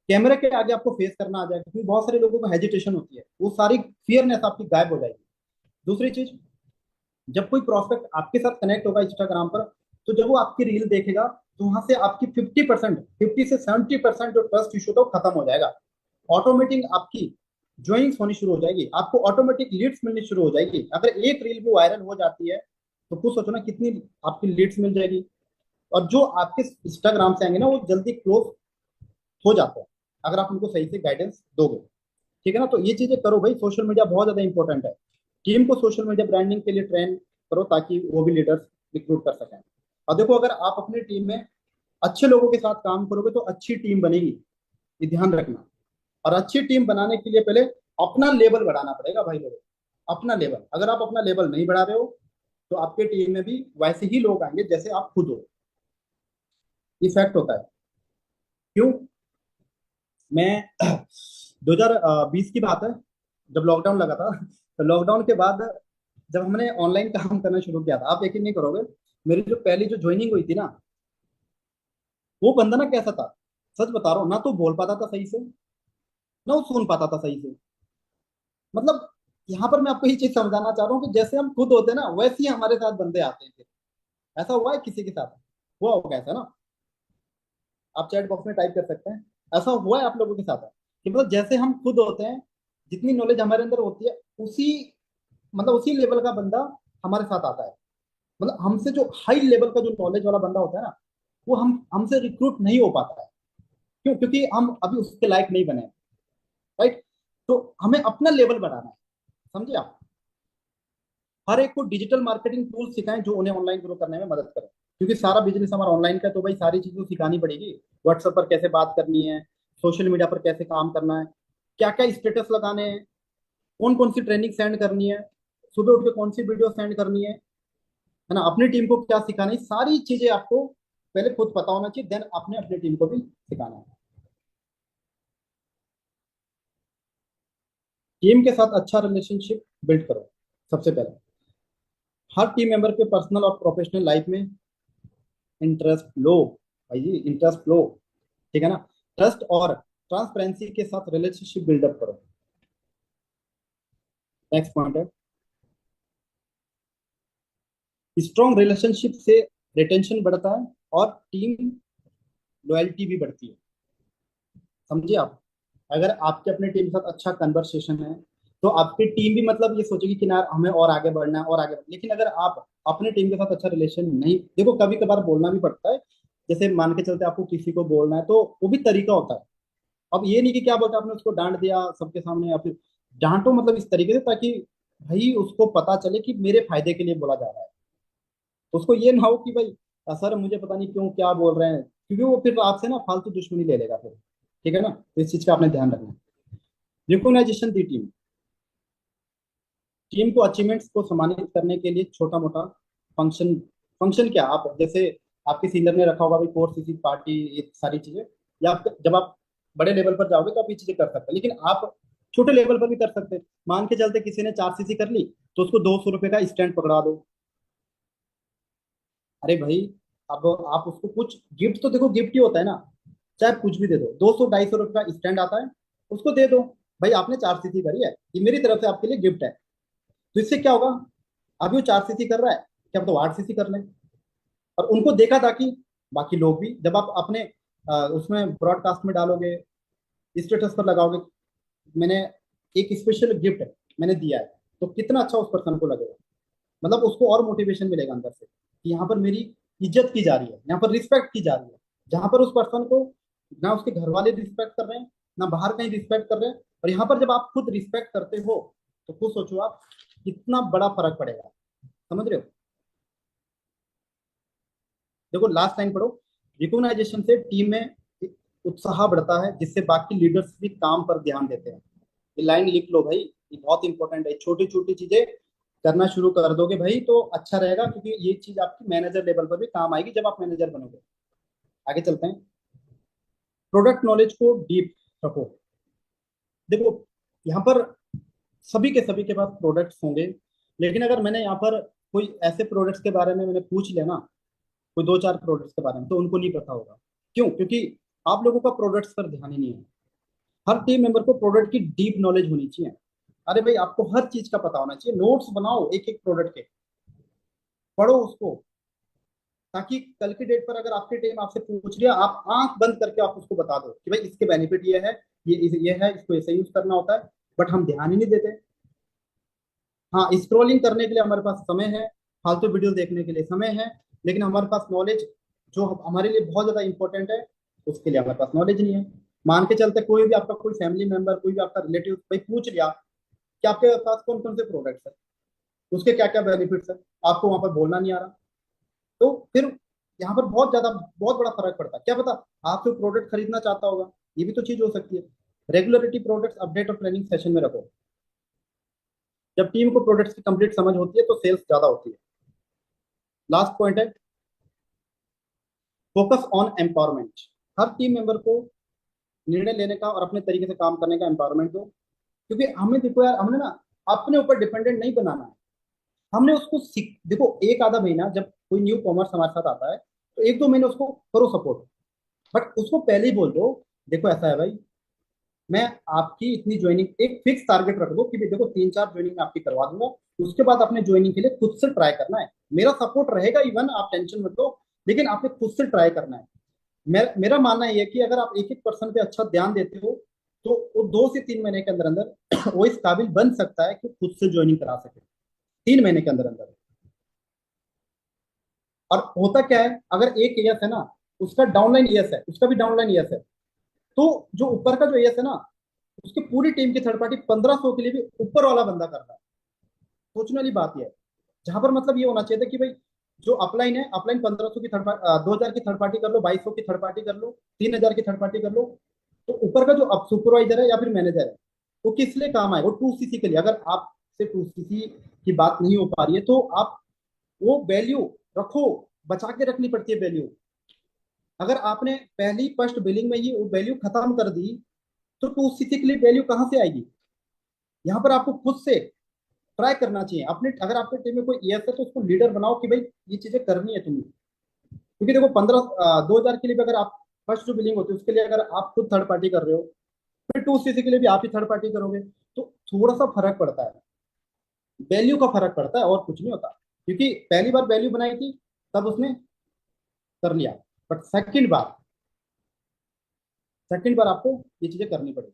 कैमरे के आगे आपको फेस करना आ जाएगा, क्योंकि बहुत सारे लोगों को हेजिटेशन होती है, वो सारी फियरनेस आपकी गायब हो जाएगी। दूसरी चीज, जब कोई प्रोस्पेक्ट आपके साथ कनेक्ट होगा इंस्टाग्राम पर, तो जब वो आपकी रील देखेगा तो वहां से आपकी 50%, 50 से 70% जो ट्रस्ट इशू था वो खत्म हो जाएगा। ऑटोमेटिक आपकी ज्वाइनिंग्स होनी शुरू हो जाएगी, आपको ऑटोमेटिक लीड्स मिलनी शुरू हो जाएगी। अगर एक रील भी वायरल हो जाती है तो खुद सोचो ना कितनी आपकी लीड्स मिल जाएगी। और जो आपके इंस्टाग्राम से आएंगे ना, वो जल्दी क्लोज हो जाते हैं अगर आप उनको सही से गाइडेंस दोगे, ठीक है ना। तो ये चीजें करो भाई, सोशल मीडिया बहुत ज्यादा इंपॉर्टेंट है। टीम को सोशल मीडिया ब्रांडिंग के लिए ट्रेन करो ताकि वो भी लीडर्स रिक्रूट कर सकें। और देखो, अगर आप अपनी टीम में अच्छे लोगों के साथ काम करोगे तो अच्छी टीम बनेगी, ये ध्यान रखना। और अच्छी टीम बनाने के लिए पहले अपना लेवल बढ़ाना पड़ेगा भाई लोगों, अपना लेवल। अगर आप अपना लेवल नहीं बढ़ा रहे हो तो आपके टीम में भी वैसे ही लोग आएंगे जैसे आप खुद हो। इफेक्ट होता है। क्यों? मैं 2020 की बात है, जब लॉकडाउन लगा था, तो लॉकडाउन के बाद जब हमने ऑनलाइन काम करना शुरू किया था, आप यकीन नहीं करोगे, मेरी जो पहली जो ज्वाइनिंग हुई थी ना, वो बंदा ना कैसा था, सच बता रहा हूँ, ना तो बोल पाता था सही से, ना वो सुन पाता था सही से। मतलब यहाँ पर मैं आपको ये चीज समझाना चाह रहा हूँ कि जैसे हम खुद होते हैं ना, वैसे ही हमारे साथ बंदे आते हैं फिर। ऐसा हुआ है किसी के साथ? हुआ होगा ऐसा ना, आप चैट बॉक्स में टाइप कर सकते हैं। ऐसा हुआ है आप लोगों के साथ है कि मतलब जैसे हम खुद होते हैं, जितनी नॉलेज हमारे अंदर होती है, उसी मतलब उसी लेवल का बंदा हमारे साथ आता है। मतलब हमसे जो हाई लेवल का जो नॉलेज वाला बंदा होता है ना, वो हमसे रिक्रूट नहीं हो पाता है। क्यों? क्योंकि हम अभी उसके लायक नहीं बने, राइट। तो हमें अपना लेवल बढ़ाना है, समझे आप। हर एक को डिजिटल मार्केटिंग टूल सिखाएं जो उन्हें ऑनलाइन ग्रो करने में मदद करें, क्योंकि सारा बिजनेस हमारा ऑनलाइन का है, तो भाई सारी चीजें तो सिखानी पड़ेगी। व्हाट्सएप पर कैसे बात करनी है, सोशल मीडिया पर कैसे काम करना है, क्या क्या स्टेटस लगाने हैं, कौन कौन सी ट्रेनिंग सेंड करनी है, सुबह उठ के कौन सी वीडियो सेंड करनी है ना, अपनी टीम को क्या सिखाना है, सारी चीजें आपको पहले खुद पता होना चाहिए, देन आपने अपनी टीम को भी सिखाना है। टीम के साथ अच्छा रिलेशनशिप बिल्ड करो। सबसे पहले हर टीम मेंबर के पर्सनल और प्रोफेशनल लाइफ में इंटरेस्ट लो, भाई जी इंटरेस्ट लो, ठीक है ना। ट्रस्ट और ट्रांसपेरेंसी के साथ रिलेशनशिप बिल्डअप करो। नेक्स्ट पॉइंट है, स्ट्रॉन्ग रिलेशनशिप से रिटेंशन बढ़ता है और टीम लॉयल्टी भी बढ़ती है, समझिए आप। अगर आपके अपने टीम के साथ अच्छा कन्वर्सेशन है तो आपकी टीम भी मतलब ये सोचेगी कि ना हमें और आगे बढ़ना है और आगे बढ़ना। लेकिन अगर आप अपने टीम के साथ अच्छा रिलेशन नहीं, देखो कभी कभार बोलना भी पड़ता है, जैसे मान के चलते आपको किसी को बोलना है तो वो भी तरीका होता है। अब ये नहीं कि क्या बोलते हैं, आपने उसको डांट दिया सबके सामने या फिर डांटो मतलब इस तरीके से ताकि भाई उसको पता चले कि मेरे फायदे के लिए बोला जा रहा है। तो उसको ये ना हो कि भाई सर मुझे पता नहीं क्यों क्या बोल रहे हैं, क्योंकि वो फिर आपसे ना फालतू दुश्मनी ले लेगा फिर। ठीक है ना, तो इस चीज का आपने ध्यान रखना। रिकॉग्नाइजेशन दी टीम, टीम को अचीवमेंट्स को सम्मानित करने के लिए छोटा मोटा फंक्शन। फंक्शन क्या, आप जैसे आपके सीनियर ने रखा होगा भाई कोर्स सीसी पार्टी, ये सारी चीजें, या जब आप बड़े लेवल पर जाओगे तो आप ये चीजें कर सकते हैं, लेकिन आप छोटे लेवल पर भी कर सकते हैं। मान के चलते किसी ने 4 सीसी कर ली तो उसको 200 रुपए का स्टैंड पकड़ा दो। अरे भाई, अब आप उसको कुछ गिफ्ट तो देखो, गिफ्ट ही होता है ना, चाहे कुछ भी दे दो, 200 250 रुपए का स्टैंड आता है, उसको दे दो। भाई आपने 4 सीसी करी है, ये मेरी तरफ से आपके लिए गिफ्ट है। तो इससे क्या होगा, अभी वो 4 सीसी कर रहा है, क्या पता वो 8 सीसी कर ले। और उनको देखा था कि बाकी लोग भी, जब आप अपने उसमें ब्रॉडकास्ट में डालोगे, स्टेटस पर लगाओगे, मैंने एक स्पेशल गिफ्ट मैंने दिया है, तो कितना अच्छा उस पर्सन को लगेगा। मतलब उसको और मोटिवेशन मिलेगा अंदर से कि यहाँ पर मेरी इज्जत की जा रही है, यहाँ पर रिस्पेक्ट की जा रही है। जहां पर उस पर्सन को ना उसके घर वाले रिस्पेक्ट कर रहे हैं, ना बाहर कहीं रिस्पेक्ट कर रहे हैं, और यहाँ पर जब आप खुद रिस्पेक्ट करते हो तो खुद सोचो आप कितना बड़ा फर्क पड़ेगा। समझ रहे हो? देखो लास्ट लाइन पढ़ो, रिकॉग्नाइजेशन से टीम में उत्साह बढ़ता है जिससे बाकी लीडर्स भी काम पर ध्यान देते हैं। ये लाइन लिख लो भाई, ये बहुत इंपॉर्टेंट है। छोटी छोटी चीजें करना शुरू कर दोगे भाई तो अच्छा रहेगा, क्योंकि ये चीज आपकी मैनेजर लेवल पर भी काम आएगी जब आप मैनेजर बनोगे। आगे चलते हैं। प्रोडक्ट नॉलेज को डीप रखो। देखो यहाँ पर सभी के पास प्रोडक्ट्स होंगे, लेकिन अगर मैंने यहाँ पर कोई ऐसे प्रोडक्ट्स के बारे में मैंने पूछ लिया ना, कोई 2 4 प्रोडक्ट्स के बारे में, तो उनको नहीं पता होगा। क्यों? क्योंकि आप लोगों का प्रोडक्ट्स पर ध्यान ही नहीं है। हर टीम मेंबर को प्रोडक्ट की डीप नॉलेज होनी चाहिए। अरे भाई आपको हर चीज का पता होना चाहिए, नोट्स बनाओ एक एक प्रोडक्ट के, पढ़ो उसको, ताकि कल की डेट पर अगर आपकी टीम आपसे पूछ रही है, आप आंख बंद करके आप उसको बता दो कि भाई इसके बेनिफिट ये है, ये है, इसको ऐसे यूज करना होता है। बट हम ध्यान ही नहीं देते। हाँ, स्क्रॉलिंग करने के लिए हमारे पास समय है, फालतू वीडियो देखने के लिए समय है, लेकिन हमारे पास नॉलेज जो हमारे लिए बहुत ज्यादा इंपॉर्टेंट है, उसके लिए हमारे पास नॉलेज नहीं है। मान के चलते कोई भी आपका कोई फैमिली मेंबर, कोई भी आपका रिलेटिव भाई पूछ लिया कि आपके पास कौन कौन से प्रोडक्ट्स है, उसके क्या क्या बेनिफिट्स है, आपको वहां पर बोलना नहीं आ रहा, तो फिर यहाँ पर बहुत बड़ा फर्क पड़ता है। क्या पता आपसे प्रोडक्ट खरीदना चाहता होगा, ये भी तो चीज हो सकती है। रेगुलरिटी, प्रोडक्ट्स अपडेट और ट्रेनिंग सेशन में रखो। जब टीम को प्रोडक्ट्स की कंप्लीट समझ होती है तो सेल्स ज्यादा होती है। लास्ट पॉइंट है focus on empowerment. Her team member को निर्णय लेने का और अपने तरीके से काम करने का एम्पावरमेंट दो, क्योंकि हमें देखो यार, हमने ना अपने ऊपर डिपेंडेंट नहीं बनाना है। हमने उसको सीख, देखो एक आधा महीना जब कोई न्यू कॉमर्स हमारे साथ आता है तो 1 2 महीने उसको करो सपोर्ट, बट उसको पहले ही बोल दो देखो ऐसा है भाई, मैं आपकी इतनी ज्वाइनिंग, एक फिक्स टारगेट रख दो कि भाई देखो 3 4 ज्वाइनिंग मैं आपकी करवा दूंगा, उसके बाद अपने ज्वाइनिंग के लिए खुद से ट्राई करना है। मेरा सपोर्ट रहेगा, इवन आप टेंशन मत लो, लेकिन आपने खुद से ट्राई करना है। मेरा मानना ये है कि अगर आप एक एक पर्सन पे अच्छा ध्यान देते हो तो वो 2 से 3 महीने के अंदर अंदर वो इस काबिल बन सकता है कि खुद से ज्वाइनिंग करा सके, 3 महीने के अंदर अंदर। और होता क्या है, अगर एक यस है ना, उसका डाउनलाइन यस है, उसका भी डाउनलाइन यस है, तो जो ऊपर का जो यस है ना, उसकी पूरी टीम की थर्ड पार्टी 1500 के लिए भी ऊपर वाला बंदा कर रहा है। सोचने वाली बात यह है, जहां पर मतलब ये होना चाहिए था कि भाई जो अपलाइन है, अपलाइन 1500 की थर्ड पार्टी, 2000 की थर्ड पार्टी कर लो, 2200 की थर्ड पार्टी कर लो, 3000 की थर्ड पार्टी कर लो, तो ऊपर का जो अब सुपरवाइजर है या फिर मैनेजर है, वो किस लिए काम आए, वो 2 सीसी के लिए। अगर आपसे 2 सीसी की बात नहीं हो पा रही है तो आप वो वैल्यू रखो, बचा के रखनी पड़ती है वैल्यू। अगर आपने पहली फर्स्ट बिलिंग में ही वो वैल्यू खत्म कर दी तो 2 सीसी के लिए वैल्यू कहाँ से आएगी? यहाँ पर आपको खुद से ट्राई करना चाहिए अपने। अगर आपके टीम में कोई ईएस है तो उसको लीडर बनाओ कि भाई ये चीजें करनी है तुम्हें, क्योंकि देखो 2000 के लिए भी अगर आप फर्स्ट जो बिलिंग होती है उसके लिए अगर आप खुद थर्ड पार्टी कर रहे हो, फिर 2 सीसी के लिए भी आप ही थर्ड पार्टी करोगे, तो थोड़ा सा फर्क पड़ता है, वैल्यू का फर्क पड़ता है और कुछ नहीं होता। क्योंकि पहली बार वैल्यू बनाई थी तब उसने कर लिया, बट सेकंड बार आपको ये चीजें करनी पड़ेगी।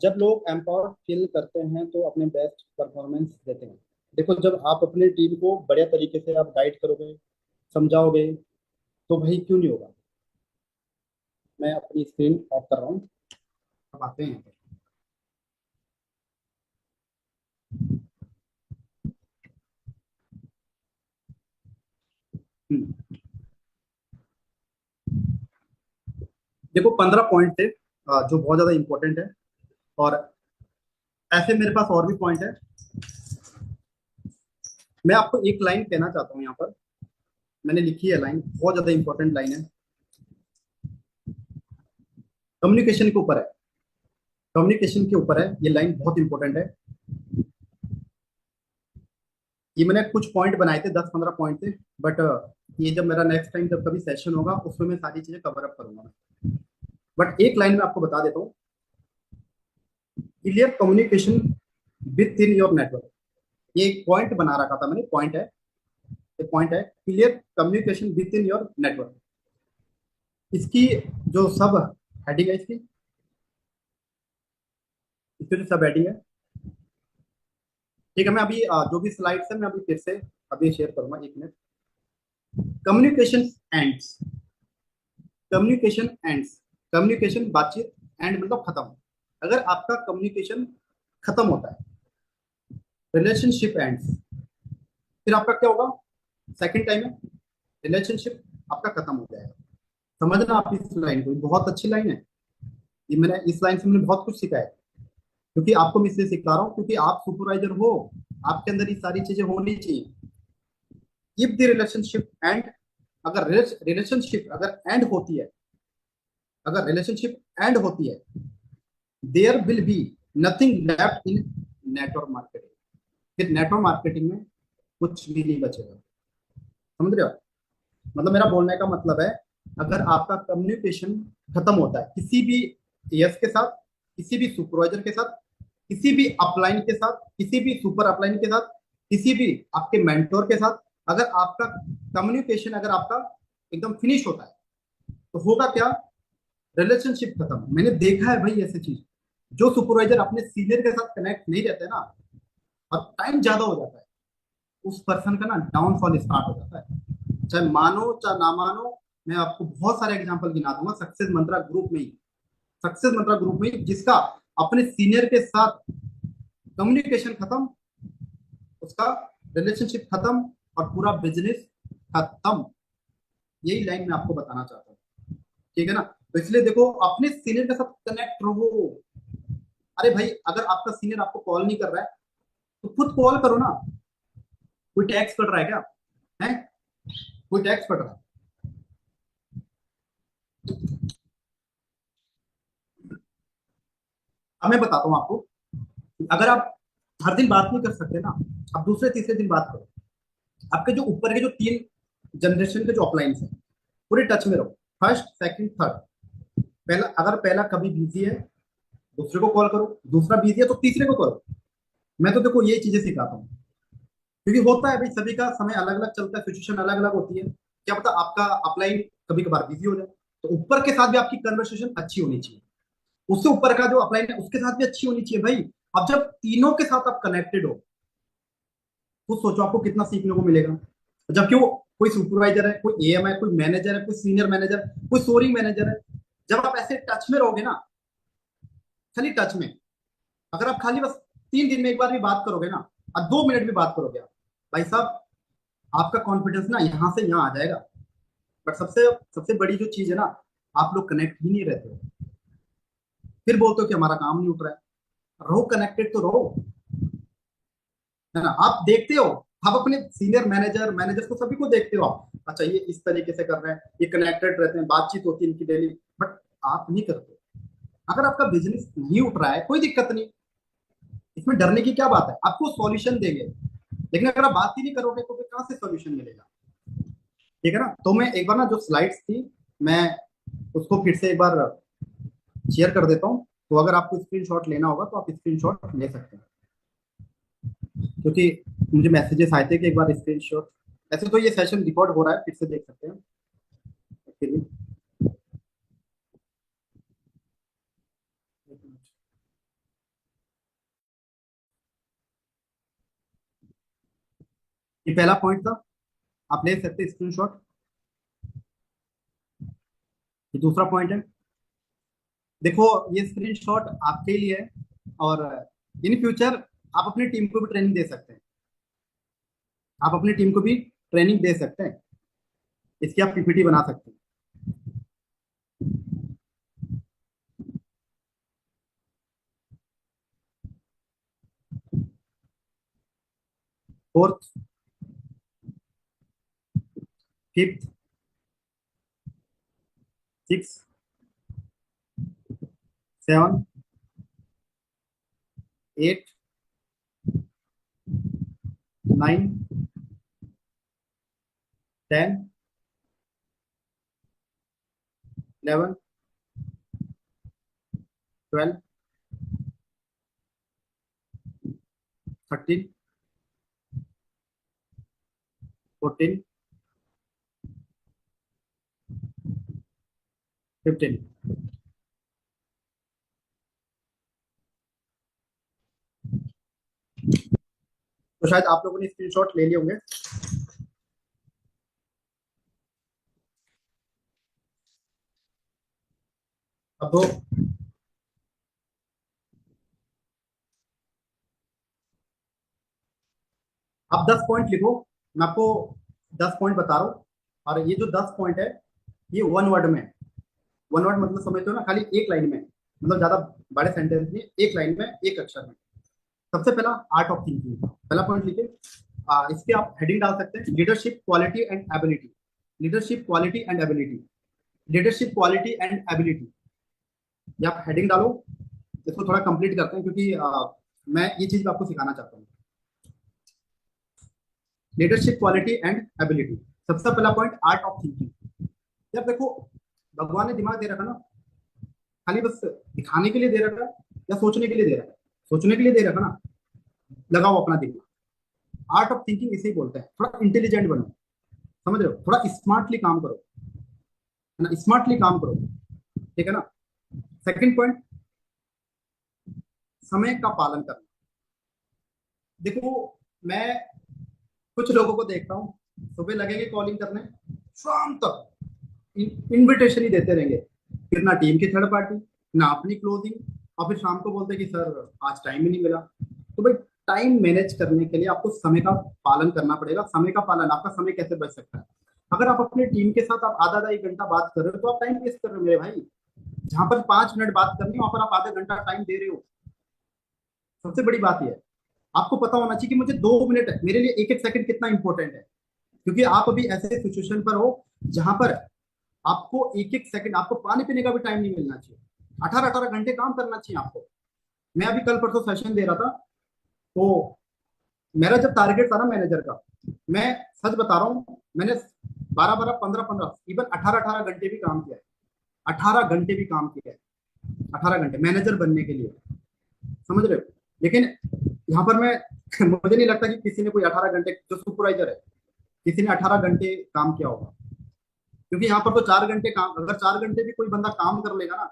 जब लोग एम्पावर्ड फील करते हैं तो अपने बेस्ट परफॉर्मेंस देते हैं। देखो जब आप अपनी टीम को बढ़िया तरीके से आप गाइड करोगे, समझाओगे, तो भाई क्यों नहीं होगा। मैं अपनी स्क्रीन ऑफ कर रहा हूँ, अब आते हैं यहाँ पे। हम्म, देखो 15 पॉइंट थे जो बहुत ज्यादा इंपॉर्टेंट है, और ऐसे मेरे पास और भी पॉइंट है। मैं आपको एक लाइन कहना चाहता हूँ यहाँ पर, मैंने लिखी है लाइन, बहुत ज्यादा इंपॉर्टेंट लाइन है, कम्युनिकेशन के ऊपर है, कम्युनिकेशन के ऊपर है ये लाइन, बहुत इंपॉर्टेंट है। ये मैंने कुछ पॉइंट बनाए थे, 10-15 पॉइंट थे, बट ये जब मेरा नेक्स्ट टाइम जब कभी सेशन होगा उसमें मैं सारी चीजें कवर अप करूंगा। बट एक लाइन में आपको बता देता हूँ, clear communication with in your network. ये एक पॉइंट बना रखा था मैंने, पॉइंट है, ये पॉइंट है, clear communication with in your network. इसकी जो सब हेडिंग है, इसकी जो सब हेडिंग है, ठीक है। मैं अभी जो भी स्लाइड्स है मैं अभी फिर से अभी शेयर करूंगा, एक minute. Communication ends, communication ends, communication बातचीत, एंड मतलब खत्म। अगर आपका कम्युनिकेशन खत्म होता है, रिलेशनशिप एंड्स, फिर आपका क्या होगा, सेकंड टाइम में रिलेशनशिप आपका खत्म हो जाएगा। समझना आप इस लाइन को, बहुत अच्छी लाइन है ये, मैंने इस लाइन से मैंने बहुत कुछ सीखा है, क्योंकि आपको मैं इसलिए सिखा रहा हूँ क्योंकि आप सुपरवाइजर हो, आपके अंदर ये सारी चीजें होनी चाहिए। इफ द रिलेशनशिप एंड, अगर रिलेशनशिप अगर एंड होती है, अगर रिलेशनशिप एंड होती है, there will be nothing left in network marketing. फिर नेटवर्क मार्केटिंग में कुछ भी नहीं बचेगा। समझ रहे हो, मतलब मेरा बोलने का मतलब है, अगर आपका कम्युनिकेशन खत्म होता है किसी भी एएस के साथ, किसी भी सुपरवाइजर के साथ, किसी भी अपलाइन के साथ, किसी भी सुपर अपलाइन के साथ, किसी भी आपके मेंटोर के साथ, अगर आपका कम्युनिकेशन अगर आपका एकदम फिनिश होता है, तो होगा क्या, रिलेशनशिप खत्म। मैंने देखा है भाई ऐसी चीज, जो सुपरवाइजर अपने सीनियर के साथ कनेक्ट नहीं रहते ना, और टाइम ज्यादा हो जाता है, उस पर्सन का ना डाउनफॉल स्टार्ट हो जाता है, चाहे मानो चाहे ना मानो। मैं आपको बहुत सारे एग्जांपल गिना दूंगा, सक्सेस मंत्रा ग्रुप में ही, सक्सेस मंत्रा ग्रुप में ही, जिसका अपने सीनियर के साथ कम्युनिकेशन खत्म, उसका रिलेशनशिप खत्म, और पूरा बिजनेस खत्म। यही लाइन मैं आपको बताना चाहता हूँ, ठीक है ना। तो इसलिए देखो, अपने सीनियर के साथ कनेक्ट रहो। अरे भाई, अगर आपका सीनियर आपको कॉल नहीं कर रहा है तो खुद कॉल करो ना। कोई टैक्स पड़ रहा है क्या, है कोई टैक्स पड़ रहा है? अब मैं बताता हूँ आपको, अगर आप हर दिन बात नहीं कर सकते ना, आप दूसरे तीसरे दिन बात करो। आपके जो ऊपर के जो 3 जनरेशन के जो अपलाइंस हैं, पूरे टच में रहो, फर्स्ट सेकंड थर्ड। पहला, अगर पहला कभी बिजी है, दूसरे को कॉल करो, दूसरा बिजी है तो तीसरे को करो। मैं तो देखो ये चीजें सिखाता हूँ, क्योंकि होता है भाई, सभी का समय अलग अलग चलता है, सिचुएशन अलग अलग होती है। क्या पता आपका अपलाइन कभी कभार बिजी हो जाए, तो ऊपर के साथ भी आपकी कन्वर्सेशन अच्छी होनी चाहिए, उससे ऊपर का जो अपलाइन है उसके साथ भी अच्छी होनी चाहिए भाई। अब जब तीनों के साथ आप कनेक्टेड हो, तो सोचो आपको कितना सीखने को मिलेगा। जबकि वो कोई सुपरवाइजर है, कोई एएम है, कोई मैनेजर है, कोई सीनियर मैनेजर, कोई सोरिंग मैनेजर है, जब आप ऐसे टच में रहोगे ना, खाली टच में, अगर आप खाली बस 3 दिन में एक बार भी बात करोगे ना, और 2 मिनट भी बात करोगे आप, भाई साहब, आपका कॉन्फिडेंस ना यहाँ से यहाँ आ जाएगा। बट सबसे सबसे बड़ी जो चीज है ना, आप लोग कनेक्ट ही नहीं रहते हो, फिर बोलते हो कि हमारा काम नहीं उठ रहा है। रहो कनेक्टेड तो रहो, है ना। आप देखते हो, आप अपने सीनियर मैनेजर मैनेजर को सभी को देखते हो आप, अच्छा ये इस तरीके से कर रहे हैं, ये कनेक्टेड रहते हैं, बातचीत होती है इनकी डेली, बट आप नहीं करते। अगर आपका बिजनेस नहीं उठ रहा है, कोई दिक्कत नहीं, इसमें डरने की क्या बात है, आपको सॉल्यूशन देंगे। लेकिन अगर आप बात ही नहीं करोगे तो फिर कहाँ से सॉल्यूशन मिलेगा, ठीक है ना। तो मैं एक बार ना जो स्लाइड्स थी, मैं उसको फिर से एक बार शेयर कर देता हूँ, तो अगर आपको स्क्रीनशॉट लेना होगा तो आप स्क्रीनशॉट ले सकते हैं, क्योंकि मुझे मैसेजेस आए थे कि एक बार स्क्रीनशॉट। ऐसे तो ये सेशन रिकॉर्ड हो रहा है, फिर से देख सकते हैं एक्चुअली। ये पहला पॉइंट था, आप ले सकते हैं स्क्रीनशॉट। ये दूसरा पॉइंट है, देखो ये स्क्रीनशॉट आपके लिए है, और इन फ्यूचर आप अपनी टीम को भी ट्रेनिंग दे सकते हैं, आप अपनी टीम को भी ट्रेनिंग दे सकते हैं, इसकी आप पीपीटी बना सकते हैं। Fourth, fifth, six, seven, eight, nine, 10, 11, 12, 13, 14, 15। तो शायद आप लोगों ने स्क्रीनशॉट ले लिए होंगे। अब आप 10 पॉइंट लिखो, मैं आपको 10 पॉइंट बता रहा हूँ, और ये जो 10 पॉइंट है ये वन वर्ड में है। वन वर्ड मतलब समझते हो ना, खाली एक लाइन में, मतलब ज्यादा बड़े सेंटेंस में, एक लाइन में, एक अक्षर में। सबसे पहला आर्ट ऑफ थिंकिंग, पहला पॉइंट लिखे। इसके आप हेडिंग डाल सकते हैं, leadership quality and ability. Leadership quality and ability, leadership quality and ability, ये आप हेडिंग डालो। इसको थोड़ा कंप्लीट करते हैं, क्योंकि मैं ये चीज आपको सिखाना चाहता हूँ। लीडरशिप क्वालिटी एंड एबिलिटी, सबसे पहला पॉइंट आर्ट ऑफ थिंकिंग। यार देखो, भगवान ने दिमाग दे रखा ना, खाली बस दिखाने के लिए दे रखा या सोचने के लिए दे रखा? सोचने के लिए दे रखा ना, लगाओ अपना दिमाग। आर्ट ऑफ थिंकिंग इसे ही बोलते हैं। थोड़ा इंटेलिजेंट बनो, समझ रहे हो, थोड़ा स्मार्टली काम करो, है ना, स्मार्टली काम करो, ठीक है ना। सेकंड पॉइंट, समय का पालन करना। देखो, मैं कुछ लोगों को देखता हूँ, सुबह लगेंगे कॉलिंग करने, शाम तक इनविटेशन ही देते रहेंगे, फिर ना टीम की थर्ड पार्टी, ना अपनी क्लोजिंग, और फिर शाम को बोलते हैं कि सर आज टाइम ही नहीं मिला। तो भाई, टाइम मैनेज करने के लिए आपको समय का पालन करना पड़ेगा। समय का पालन, आपका समय कैसे बच सकता है? अगर आप अपनी टीम के साथ आप आधा आधा 1 घंटा बात कर रहे हो, तो आप टाइम वेस्ट कर रहे हो मेरे भाई। जहां पर 5 मिनट बात करनी है, वहां पर आप आधा घंटा टाइम दे रहे हो। सबसे बड़ी बात यह है, आपको पता होना चाहिए कि मुझे 2 मिनट, मेरे लिए एक एक सेकंड कितना इंपॉर्टेंट है। क्योंकि आप अभी ऐसे सिचुएशन पर हो जहां पर आपको एक एक सेकंड, आपको पानी पीने का भी टाइम नहीं मिलना चाहिए। 18-18 घंटे काम करना चाहिए आपको। मैं अभी कल परसों सेशन दे रहा था, तो मेरा जब टारगेट था ना मैनेजर का, मैं सच बता रहा हूँ, मैंने 12-12, 15-15, इवन 18-18 घंटे भी काम किया है। 18 घंटे भी काम किया है, 18 घंटे मैनेजर बनने के लिए, समझ रहे हो। लेकिन यहाँ पर मैं मुझे नहीं लगता कि किसी ने कोई 18 घंटे, जो सुपरवाइजर है, किसी ने 18 घंटे काम किया होगा। क्योंकि यहाँ पर तो 4 घंटे काम, अगर 4 घंटे भी कोई बंदा काम कर लेगा ना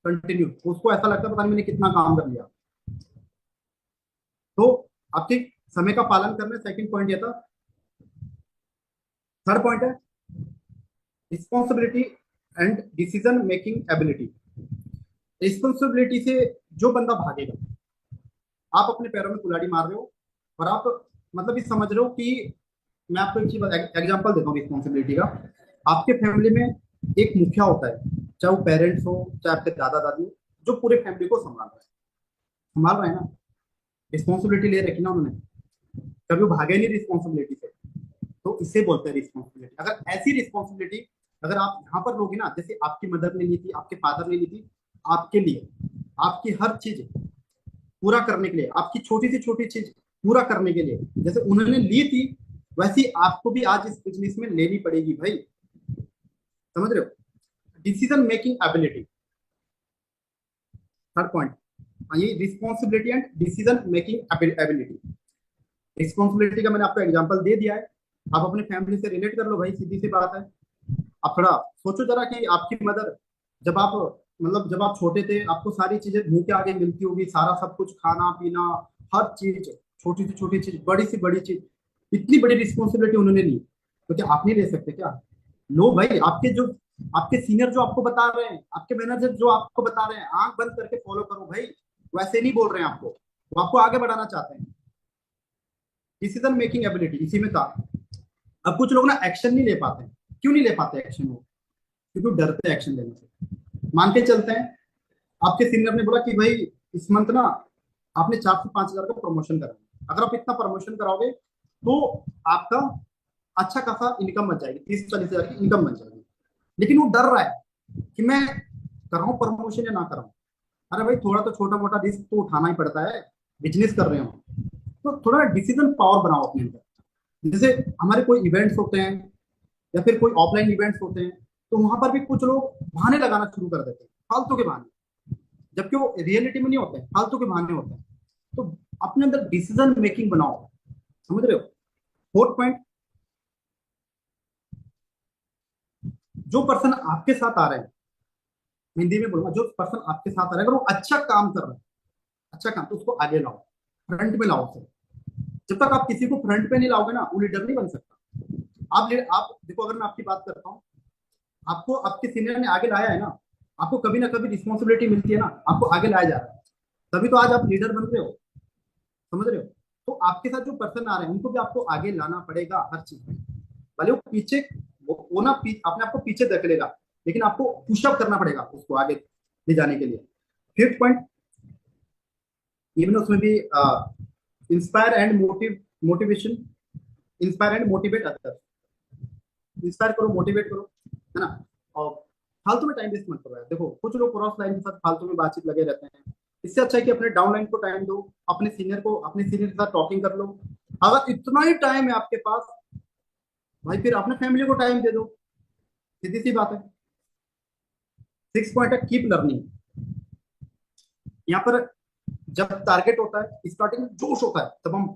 कंटिन्यू, तो उसको ऐसा लगता है पता नहीं मैंने कितना काम कर लिया। तो आपके समय का पालन करना, सेकंड पॉइंट ये था। थर्ड पॉइंट है responsibility and decision making ability. Responsibility से जो बंदा भागेगा, आप अपने पैरों में कुल्हाड़ी मार रहे हो, और आप मतलब ये समझ रहे हो कि, मैं आपको एक चीज एग्जाम्पल देता हूँ रिस्पॉन्सिबिलिटी का। आपके फैमिली में एक मुखिया होता है, चाहे वो पेरेंट्स हो, चाहे आपके दादा दादी हो, जो पूरे फैमिली को संभाल रहे हैं ना, रिस्पॉन्सिबिलिटी ले रखी ना उन्होंने, कभी वो भागे नहीं रिस्पॉन्सिबिलिटी से। तो इसे बोलते हैं रिस्पॉन्सिबिलिटी। अगर ऐसी रिस्पॉन्सिबिलिटी अगर आप यहाँ पर लोगे ना, जैसे आपकी मदर ने ली थी, आपके फादर ने ली थी, आपके लिए, आपकी हर चीज पूरा करने के लिए, आपकी छोटी से छोटी चीज पूरा करने के लिए, जैसे उन्होंने ली थी, वैसी आपको भी आज इस बिजनेस में लेनी पड़ेगी भाई, समझ रहे हो। Decision making ability, third point, ये responsibility and decision making ability. Responsibility का मैंने आपको एग्जांपल दे दिया है, आप अपने फैमिली से रिलेट कर लो भाई, सीधी सी बात है। आप थोड़ा सोचो जरा कि आपकी मदर, जब आप, मतलब जब आप छोटे थे, आपको सारी चीजें मुंह के आगे मिलती होगी, सारा सब कुछ, खाना पीना, हर चीज, छोटी से छोटी चीज, बड़ी से बड़ी चीज, इतनी बड़ी रिस्पॉन्सिबिलिटी उन्होंने ली, तो क्या आप नहीं ले सकते क्या? लो भाई, आपके जो आपके सीनियर जो आपको बता रहे हैं, आपके मैनेजर जो आपको बता रहे हैं, आंख बंद करके फॉलो करो भाई। वैसे नहीं बोल रहे हैं आपको, वो आपको आगे बढ़ाना चाहते हैं। डिसीजन मेकिंग एबिलिटी इसी में था। अब कुछ लोग ना एक्शन नहीं ले पाते हैं। क्यों नहीं ले पाते एक्शन? वो क्योंकि वो डरते हैं एक्शन लेने से। मान के चलते हैं आपके सीनियर ने बोला कि भाई इस मंथ ना आपने 4 से 5 हजार का प्रमोशन करा, अगर आप इतना प्रमोशन कराओगे तो आपका अच्छा खासा इनकम बन जाएगी, 30-40 हजार की इनकम बन जाएगी। लेकिन वो डर रहा है कि मैं कराऊं प्रमोशन या ना कराऊं। अरे भाई थोड़ा तो छोटा मोटा रिस्क तो उठाना ही पड़ता है, बिजनेस कर रहे हो तो थोड़ा डिसीजन पावर बनाओ अपने अंदर। जैसे हमारे कोई इवेंट्स होते हैं या फिर कोई ऑफलाइन इवेंट्स होते हैं, तो वहां पर भी कुछ लोग बहाने लगाना शुरू कर देते हैं, फालतू के बहाने, जबकि वो रियलिटी में नहीं होते हैं, फालतू के बहाने होते हैं। तो अपने अंदर डिसीजन मेकिंग बनाओ, समझ रहे हो? फोर्थ पॉइंट, जो पर्सन आपके साथ आ रहे हैं, हिंदी में बोलूंगा, जो पर्सन आपके साथ आ रहा है अगर वो अच्छा काम कर रहा है, अच्छा काम, तो उसको आगे लाओ, फ्रंट में लाओ उसे। जब तक आप किसी को फ्रंट पे नहीं लाओगे ना, वो लीडर नहीं बन सकता। आप देखो, अगर मैं आपकी बात करता हूँ, आपको आपके सीनियर ने आगे लाया है ना, आपको कभी ना कभी रिस्पॉन्सिबिलिटी मिलती है ना, आपको आगे लाया जा रहा है, तभी तो आज आप लीडर बन रहे हो, समझ रहे हो? तो आपके साथ जो पर्सन आ रहे हैं उनको भी आपको आगे लाना पड़ेगा हर चीज में। भले वो पीछे, वो ना अपने आप को पीछे धकेलेगा, लेकिन आपको पुशअप करना पड़ेगा उसको आगे ले जाने के लिए। फिफ्थ पॉइंट, इवन उसमें भी inspire and motivation, inspire and motivate others. Inspire करो, मोटिवेट करो, है ना? और फालतू में टाइम वेस्ट मत करो यार। देखो कुछ लोग क्रॉस लाइन के साथ फालतू में बातचीत लगे रहते हैं। इससे अच्छा है कि अपने डाउन लाइन को टाइम दो, अपने सीनियर के साथ टॉकिंग कर लो। अगर इतना ही टाइम है आपके पास भाई, फिर अपने फैमिली को टाइम दे दो, सीधी सी बात है। सिक्स पॉइंट है कीप लर्निंग। यहाँ पर जब टारगेट होता है, स्टार्टिंग में जोश होता है, तब हम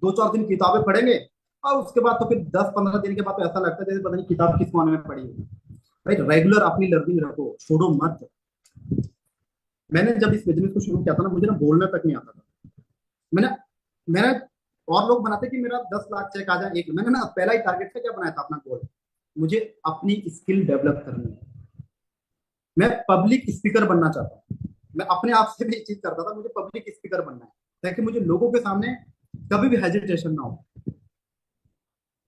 2-4 दिन किताबें पढ़ेंगे, और उसके बाद तो फिर 10-15 दिन के बाद तो ऐसा लगता है जैसे पता नहीं किताब किस कोने में पड़ी है। भाई रेगुलर अपनी लर्निंग रखो, छोड़ो मत। मैंने जब इस बिजनेस को शुरू किया था ना, मुझे ना बोलना तक नहीं आता था। मैंने मैंने और लोग बनाते कि मेरा 10 लाख चेक आ जाए, मैंने ना पहला ही टारगेट था, क्या बनाया था अपना गोल, मुझे अपनी स्किल डेवलप करनी है। मैं पब्लिक स्पीकर बनना चाहता हूँ। मैं अपने आप से भी ये चीज करता था, मुझे पब्लिक स्पीकर बनना है, ताकि मुझे लोगों के सामने कभी भी हेजिटेशन ना हो।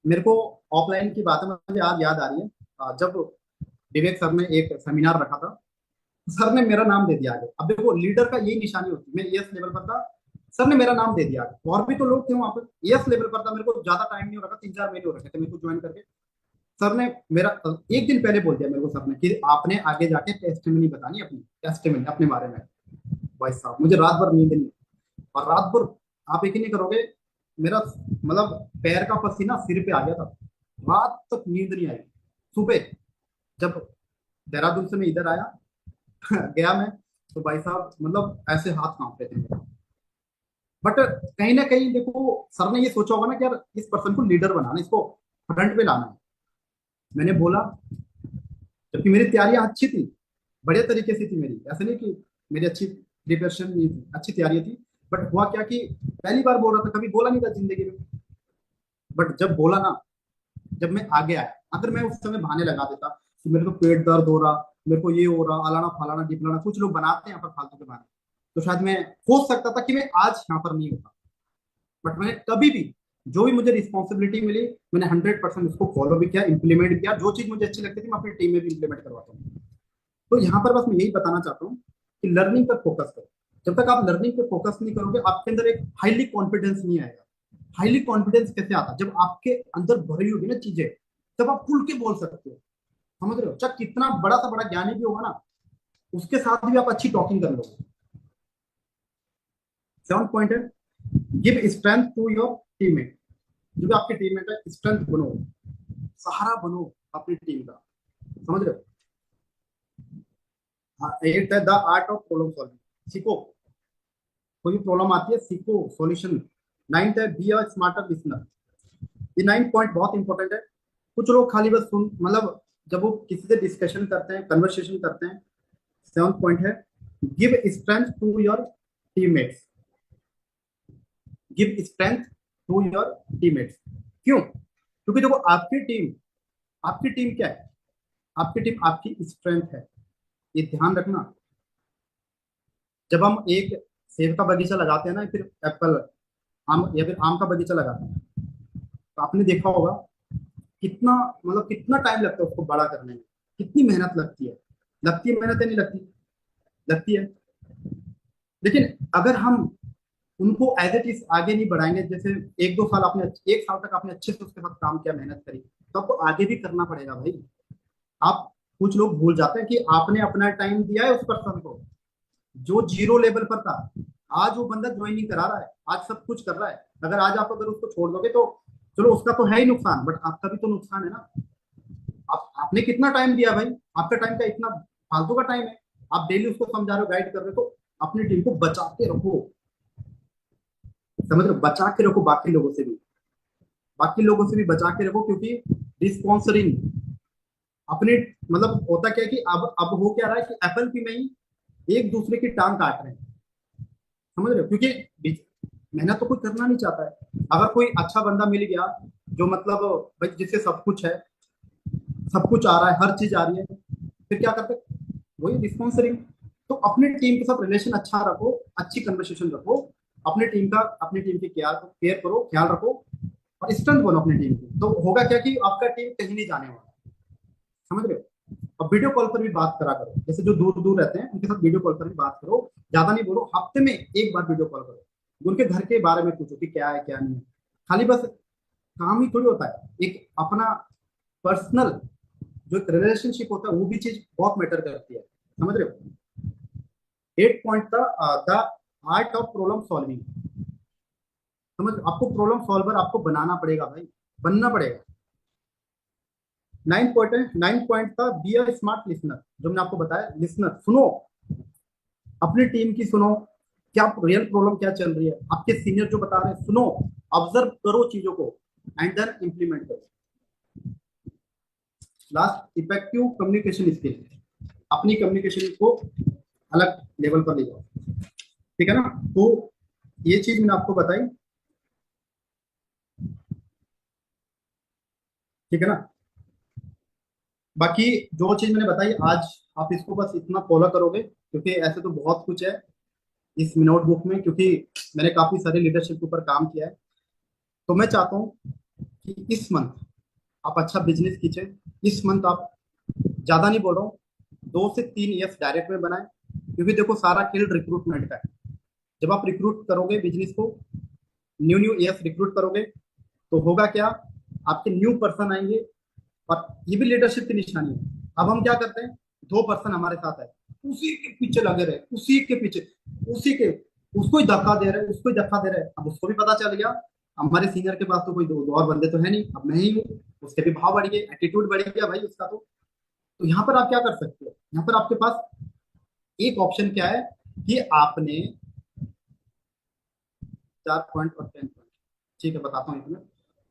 मेरे को ऑफलाइन की बात है, मुझे आज याद आ रही है, जब विवेक सर ने एक सेमिनार रखा था, सर ने मेरा नाम दे दिया आगे। अब देखो लीडर का यही निशानी होती है, मैं एस लेवल पर था, सर ने मेरा नाम दे दिया आगे। और भी तो लोग थे वहां पर, एस लेवल पर था, मेरे को ज्यादा टाइम नहीं हो रखा, 3-4 महीने हो रखे थे मेरे को ज्वाइन करके। सर ने मेरा एक दिन पहले बोल दिया मेरे को, सर ने कि आपने आगे जाके टेस्टिमनी बतानी, अपनी टेस्टिमनी अपने बारे में। भाई साहब मुझे रात भर नींद नहीं, और रात भर आप यकीन नहीं करोगे, मेरा मतलब पैर का पसीना सिर पे आ गया था, रात तक नींद नहीं आई। सुबह जब देहरादून से मैं इधर आया गया मैं, तो भाई साहब मतलब ऐसे हाथ कांप रहे थे। बट कहीं ना कहीं देखो, सर ने ये सोचा होगा ना कि यार इस पर्सन को लीडर बनाना, इसको फ्रंट पे लाना है। मैंने बोला, जबकि मेरी तैयारियां अच्छी थी, बढ़िया तरीके से थी मेरी, ऐसे नहीं कि मेरी अच्छी प्रिपरेशन नहीं थी, अच्छी तैयारियां थी। बट हुआ क्या कि पहली बार बोल रहा था, कभी बोला नहीं था जिंदगी में। बट जब बोला ना, जब मैं आगे आया, अगर मैं उस समय बहाने लगा देता कि मेरे को पेट दर्द हो रहा, मेरे को ये हो रहा, अलाना फलाना ढिपलाना, कुछ लोग बनाते हैं यहाँ पर फालतू के बहाने, तो शायद मैं हो सकता था कि मैं आज यहाँ पर नहीं होता। बट मैंने कभी भी, जो भी मुझे रिस्पॉन्सिबिलिटी मिली, मैंने 100% उसको फॉलो भी किया, इंप्लीमेंट किया। जो चीज मुझे अच्छी लगती थी मैं अपनी टीम में भी इंप्लीमेंट करवाता हूँ। तो यहाँ पर बस मैं यही बताना चाहता हूँ कि लर्निंग पर फोकस करो। जब तक आप लर्निंग पे फोकस नहीं करोगे, आपके अंदर एक हाईली कॉन्फिडेंस नहीं आएगा। हाईली कॉन्फिडेंस कैसे आता? जब आपके अंदर भरी होगी ना चीजें, तब आप खुल के बोल सकते हो, समझ रहे हो? चाहे कितना बड़ा सा बड़ा ज्ञानी भी होगा ना, उसके साथ भी आप अच्छी टॉकिंग कर लोगे। 7 पॉइंट है give strength to your teammate. जो भी आपके टीममेट है, स्ट्रेंथ बनो, सहारा बनो अपनी टीम का, समझ रहे हो? 8 है the art of problem solving. सीखो, कोई भी प्रॉब्लम आती है सीखो सॉल्यूशन। 9th है बी अ स्मार्टर लिसनर। ये 9 पॉइंट बहुत इंपॉर्टेंट है। कुछ लोग खाली बस सुन, मतलब जब वो किसी से डिस्कशन करते हैं, कन्वर्सेशन करते हैं। 7th पॉइंट है give strength to your teammates. Give strength to your teammates. क्यों? क्योंकि देखो आपकी टीम क्या है? आपकी टीम आपकी स्ट्रेंथ है, ये ध्यान रखना। जब हम एक सेब का बगीचा लगाते हैं ना, फिर एप्पल आम या फिर आम का बगीचा लगाते हैं, तो आपने देखा होगा कितना, मतलब कितना टाइम लगता है उसको बड़ा करने में, कितनी मेहनत लगती है। लगती है मेहनत, है नहीं लगती? लगती है। लेकिन अगर हम उनको एज इट इज आगे नहीं बढ़ाएंगे, जैसे एक दो साल आपने, एक साल तक आपने अच्छे से उसके साथ काम किया, मेहनत करी, तो आपको आगे भी करना पड़ेगा भाई। आप, कुछ लोग भूल जाते हैं कि आपने अपना टाइम दिया है उस पर्सन को जो जीरो लेवल पर था। आज वो बंदा ज्वाइनिंग करा रहा है, आज सब कुछ कर रहा है। अगर आज आप अगर उसको छोड़ दोगे तो चलो, उसका तो है ही नुकसान, बट आपका भी तो नुकसान है ना। आपने कितना टाइम दिया भाई, आपका टाइम का इतना फालतू का टाइम है। आप डेली उसको समझा रहे हो, गाइड कर रहे हो, तो अपनी टीम को बचा के रखो। समझ रहे हो? बचा के रखो, बाकी लोगों से भी बचा के रखो, क्योंकि रिस्पॉन्सरिंग अपने, मतलब होता क्या है कि अब हो क्या रहा है कि एफएलपी में ही एक दूसरे की टांग काट रहे हैं। समझ रहे हो? क्योंकि मेहनत तो कोई करना नहीं चाहता है। अगर कोई अच्छा बंदा मिल गया जो मतलब भाई जिससे सब कुछ है, सब कुछ आ रहा है, हर चीज आ रही है, फिर क्या करते? वही रिस्पॉन्सरिंग। तो अपनी टीम के साथ रिलेशन अच्छा रखो, अच्छी कन्वर्सेशन रखो, अपनी टीम की केयर करो, ख्याल रखो, और स्ट्रेंथ बनो अपनी टीम की। तो होगा क्या कि आपका टीम कहीं नहीं जाने वाला। समझ रहे हो? अब वीडियो कॉल पर भी बात करा करो, जैसे जो दूर दूर रहते हैं उनके साथ वीडियो कॉल पर भी बात करो। ज्यादा नहीं बोलो, हफ्ते में एक बार वीडियो कॉल करो, उनके घर के बारे में पूछो कि क्या है क्या नहीं है। खाली बस काम ही थोड़ी होता है, एक अपना पर्सनल जो एक रिलेशनशिप होता है, वो भी चीज बहुत मैटर करती है। समझ रहे हो? 8 पॉइंट था the art of problem solving. समझ, आपको प्रॉब्लम सॉल्वर आपको बनाना पड़ेगा भाई, बनना पड़ेगा। 9 पॉइंट था बी अ स्मार्ट लिसनर, जो मैंने आपको बताया, लिसनर सुनो, अपनी टीम की सुनो, क्या रियल प्रॉब्लम क्या चल रही है, आपके सीनियर जो बता रहे हैं सुनो, ऑब्जर्व करो चीजों को, एंड देन इंप्लीमेंट करो। लास्ट, इफेक्टिव कम्युनिकेशन स्किल, अपनी कम्युनिकेशन को अलग लेवल पर ले जाओ। ठीक है ना? तो ये चीज मैंने आपको बताई। ठीक है ना? बाकी जो चीज मैंने बताई आज, आप इसको बस इतना फॉलो करोगे, क्योंकि ऐसे तो बहुत कुछ है इस नोटबुक में, क्योंकि मैंने काफी सारे लीडरशिप के ऊपर काम किया है। तो मैं चाहता हूँ कि इस मंथ आप अच्छा बिजनेस कीजिए। इस मंथ आप, ज्यादा नहीं बोल रहा हूँ, 2 से 3 ईयर्स डायरेक्ट में बनाए, क्योंकि देखो सारा खेल रिक्रूटमेंट का है। जब आप रिक्रूट करोगे बिजनेस को, न्यू न्यू ईयर्स रिक्रूट करोगे, तो होगा क्या, आपके न्यू पर्सन आएंगे, और ये भी लीडरशिप की निशानी है। अब हम क्या करते हैं, 2 पर्सन हमारे साथ है, उसी के पीछे लगे रहे, उसी के पीछे, उसी के, उसको ही धक्का दे रहे, उसको ही धक्का दे रहे। अब उसको भी पता चल गया हमारे सीनियर के पास तो कोई दो और बंदे तो है नहीं, अब मैं ही हूँ। उसके भी भाव बढ़ गए, एटीट्यूड बढ़ गया भाई उसका। तो यहाँ पर आप क्या कर सकते हो, यहाँ पर आपके पास एक ऑप्शन क्या है कि आपने 4 पॉइंट और 10 पॉइंट, ठीक है बताता हूँ इसमें।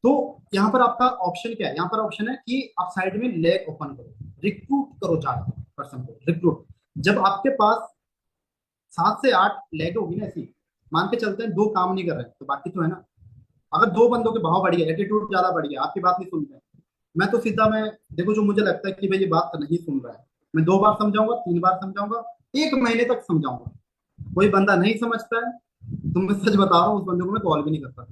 तो यहाँ पर आपका ऑप्शन क्या है, यहाँ पर ऑप्शन है कि आप साइड में लेग ओपन करो, रिक्रूट करो ज्यादा पर्सन को, रिक्रूट। जब आपके पास 7 से 8 लेग होगी ना ऐसी, मान के चलते हैं 2 काम नहीं कर रहे तो बाकी तो है ना। अगर 2 बंदों के भाव बढ़ गया, एटीट्यूड ज्यादा बढ़ गया, आपकी बात नहीं सुन रहे, मैं तो सीधा, मैं देखो जो मुझे लगता है कि भाई ये बात नहीं सुन रहा है, मैं 2 बार समझाऊंगा, 3 बार समझाऊंगा, 1 महीने तक समझाऊंगा। कोई बंदा नहीं समझता है तो मैं सच बता रहा हूँ, उस बंदे को मैं कॉल भी नहीं करता।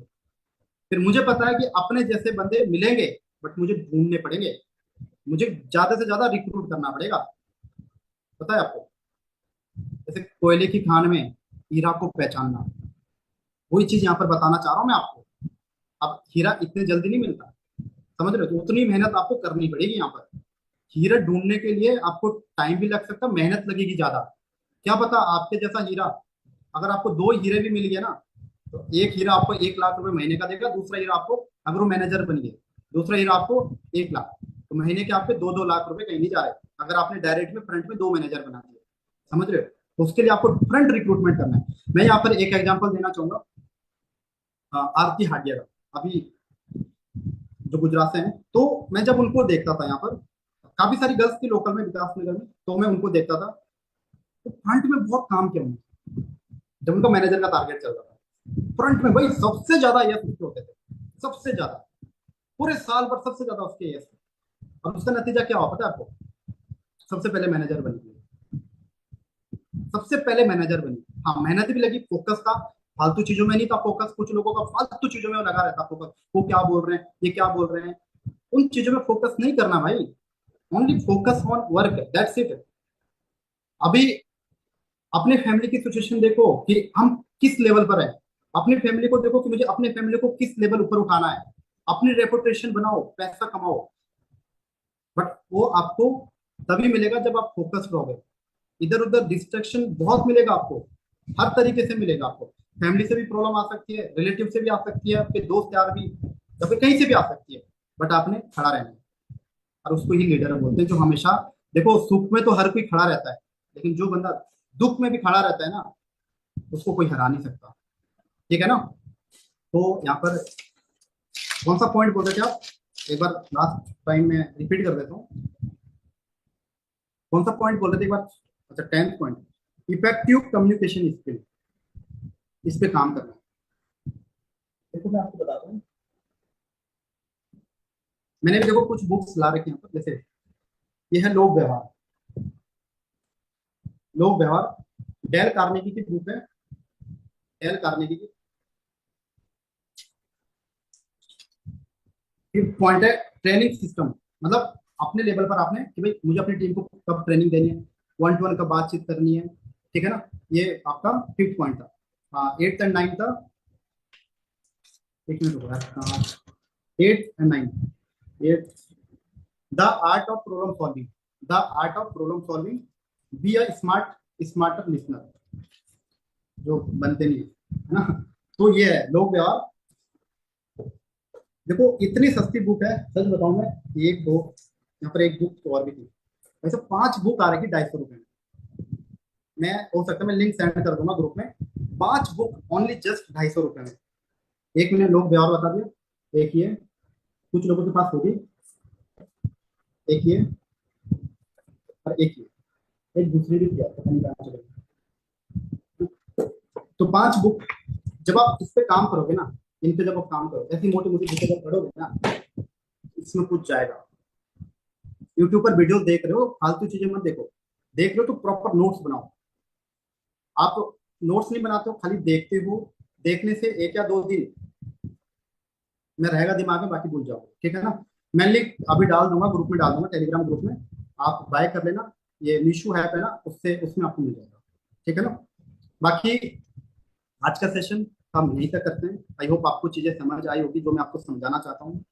फिर मुझे पता है कि अपने जैसे बंदे मिलेंगे, बट मुझे ढूंढने पड़ेंगे, मुझे ज्यादा से ज्यादा रिक्रूट करना पड़ेगा। पता है आपको, जैसे कोयले की खान में हीरा को पहचानना, वही चीज यहाँ पर बताना चाह रहा हूँ मैं आपको। अब हीरा इतने जल्दी नहीं मिलता, समझ रहे हो? तो उतनी मेहनत आपको करनी पड़ेगी यहाँ पर। हीरा ढूंढने के लिए आपको टाइम भी लग सकता है, मेहनत लगेगी ज्यादा। क्या पता आपके जैसा हीरा, अगर आपको 2 हीरे भी मिल गए ना, तो एक हीरा आपको 1 लाख रुपए महीने का देगा, दूसरा हीरा आपको, अगर वो मैनेजर बन गए, दूसरा हीरा आपको 1 लाख, तो महीने के आपके 2-2 लाख रुपए कहीं नहीं जा रहे, अगर आपने डायरेक्ट में फ्रंट में 2 मैनेजर बना दिए। समझ रहे हो? तो उसके लिए आपको फ्रंट रिक्रूटमेंट करना है। मैं यहाँ पर एक एग्जाम्पल देना चाहूंगा, आरती हाडिया का, अभी जो गुजरात से हैं। तो मैं जब उनको देखता था यहाँ पर, काफी सारी गर्ल्स थी लोकल में, विकास नगर में, तो मैं उनको देखता था, तो फ्रंट में बहुत काम किया उन्होंने। जब उनका मैनेजर का टारगेट चल रहा था, फ्रंट में भाई सबसे ज्यादा यस उसके होते थे, सबसे ज्यादा, पूरे साल भर सबसे ज्यादा उसके यस। और उसका नतीजा क्या हुआ पता है आपको? सबसे पहले मैनेजर बनी, सबसे पहले मैनेजर बनी। हाँ, मेहनत भी लगी, फोकस था, फालतू चीजों में नहीं था फोकस। कुछ लोगों का फालतू चीजों में लगा रहता फोकस, वो क्या बोल रहे हैं, ये क्या बोल रहे हैं, उन चीजों में फोकस नहीं करना भाई। Only focus on work, that's it. अभी अपने फैमिली की सिचुएशन देखो कि हम किस लेवल पर है, अपनी फैमिली को देखो कि मुझे अपने फैमिली को किस लेवल ऊपर उठाना है। अपनी रेपुटेशन बनाओ, पैसा कमाओ, बट वो आपको तभी मिलेगा जब आप फोकस रहोगे। इधर उधर डिस्ट्रैक्शन बहुत मिलेगा आपको, हर तरीके से मिलेगा आपको। फैमिली से भी प्रॉब्लम आ सकती है, रिलेटिव से भी आ सकती है, आपके दोस्त यार भी, या फिर कहीं से भी आ सकती है, बट आपने खड़ा रहना है। और उसको ही लीडर बोलते हैं, जो हमेशा, देखो सुख में तो हर कोई खड़ा रहता है, लेकिन जो बंदा दुख में भी खड़ा रहता है ना, उसको कोई हरा नहीं सकता। ठीक है ना। तो यहाँ पर कौन सा पॉइंट बोल रहे थे आप, एक बार लास्ट टाइम में रिपीट कर देता हूँ। कौन सा पॉइंट बोल रहे थे एक बार। अच्छा, 10th point, effective communication skill, इस पे काम करना है। देखो मैं आपको बताता हूँ, मैंने भी देखो कुछ बुक्स ला रखी हैं यहाँ पर। जैसे ये है लोक व्यवहार, लोक व्यवहार, डेल कार्नेगी की बुक है, डेल कार्नेगी की। फिर पॉइंट है ट्रेनिंग सिस्टम, मतलब अपने लेवल पर आपने कि भाई मुझे अपनी टीम को कब ट्रेनिंग देनी है, 1-to-1 कब बातचीत करनी है। ठीक है ना, ये आपका 5th पॉइंट था। हाँ, 8th एंड 9th था, एक मिनट रुको यार, हाँ 8th and 9th। 8th, the art of problem solving, the art of problem solving, be a smarter listener, जो बनते नहीं है ना। तो ये है लोक व्यवहार। देखो इतनी सस्ती बुक है, सच बताऊं मैं, एक दो, यहाँ पर एक बुक तो और भी थी, वैसे 5 बुक आ रही थी 250 रुपए में। मैं हो सकता है मैं लिंक सेंड कर दूंगा ग्रुप में, 5 बुक ओनली जस्ट 250 रुपए में। एक मैंने लोक व्यवहार बता दिया, एक ये कुछ लोगों के पास होगी, एक ये, और एक ये, एक दूसरी भी किया, पता नहीं कहाँ चले। तो 5 बुक, जब आप इस पे काम करोगे ना, इन पे जब आप काम करोगे, ऐसी मोटी मोटी बुकें जब पढ़ोगे ना, इसमें कुछ जाएगा। यूट्यूब पर वीडियो देख रहे हो, फालतू चीजें मत देखो, देख रहे हो तो प्रॉपर नोट्स बनाओ। आप नोट्स नहीं बनाते हो, खाली देखते हो, देखने से 1 या 2 दिन में रहेगा दिमाग में, बाकी भूल जाओगे। ठीक है ना। मैं लिंक अभी डाल दूंगा, ग्रुप में डाल दूंगा, टेलीग्राम ग्रुप में, आप बाय कर लेना। ये मीशो ऐप है ना, उससे उसमें आपको मिल जाएगा। ठीक है ना। बाकी आज का सेशन हम यहीं तक करते हैं। आई होप आपको चीजें समझ आई होगी जो मैं आपको समझाना चाहता हूँ,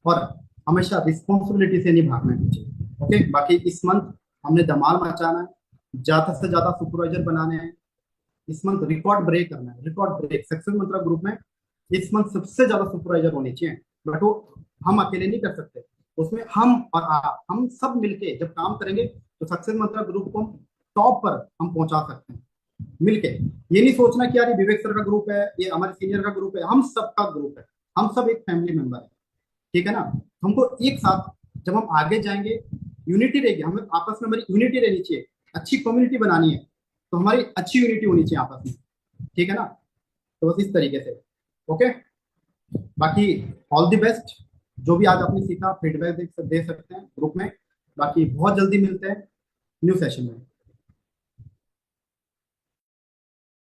और हमेशा रिस्पॉन्सिबिलिटी से नहीं भागना चाहिए। ओके, बाकी इस मंथ हमने धमाल मचाना है, ज्यादा से ज्यादा सुपरवाइजर बनाने हैं। इस मंथ रिकॉर्ड ब्रेक करना है, रिकॉर्ड ब्रेक। सक्सेस मंत्रा ग्रुप में इस मंथ सबसे ज्यादा सुपरवाइजर होने चाहिए, बट वो हम अकेले नहीं कर सकते। उसमें हम और आप, हम सब मिलके जब काम करेंगे तो सक्सेस मंत्रा ग्रुप को टॉप पर हम पहुंचा सकते हैं मिलके। ये नहीं सोचना कि यार ये विवेक सर का ग्रुप है, ये हमारे सीनियर का ग्रुप है, हम सबका ग्रुप है, हम सब एक फैमिली मेंबर है। ठीक है ना। हमको एक साथ जब हम आगे जाएंगे, यूनिटी रहेगी, हमें आपस में हमारी यूनिटी रहनी चाहिए, अच्छी कम्युनिटी बनानी है, तो हमारी अच्छी यूनिटी होनी चाहिए आपस में। ठीक है ना। तो बस इस तरीके से। ओके, बाकी ऑल द बेस्ट। जो भी आज आपने सीखा फीडबैक दे सकते हैं ग्रुप में। बाकी बहुत जल्दी मिलते हैं न्यू सेशन में।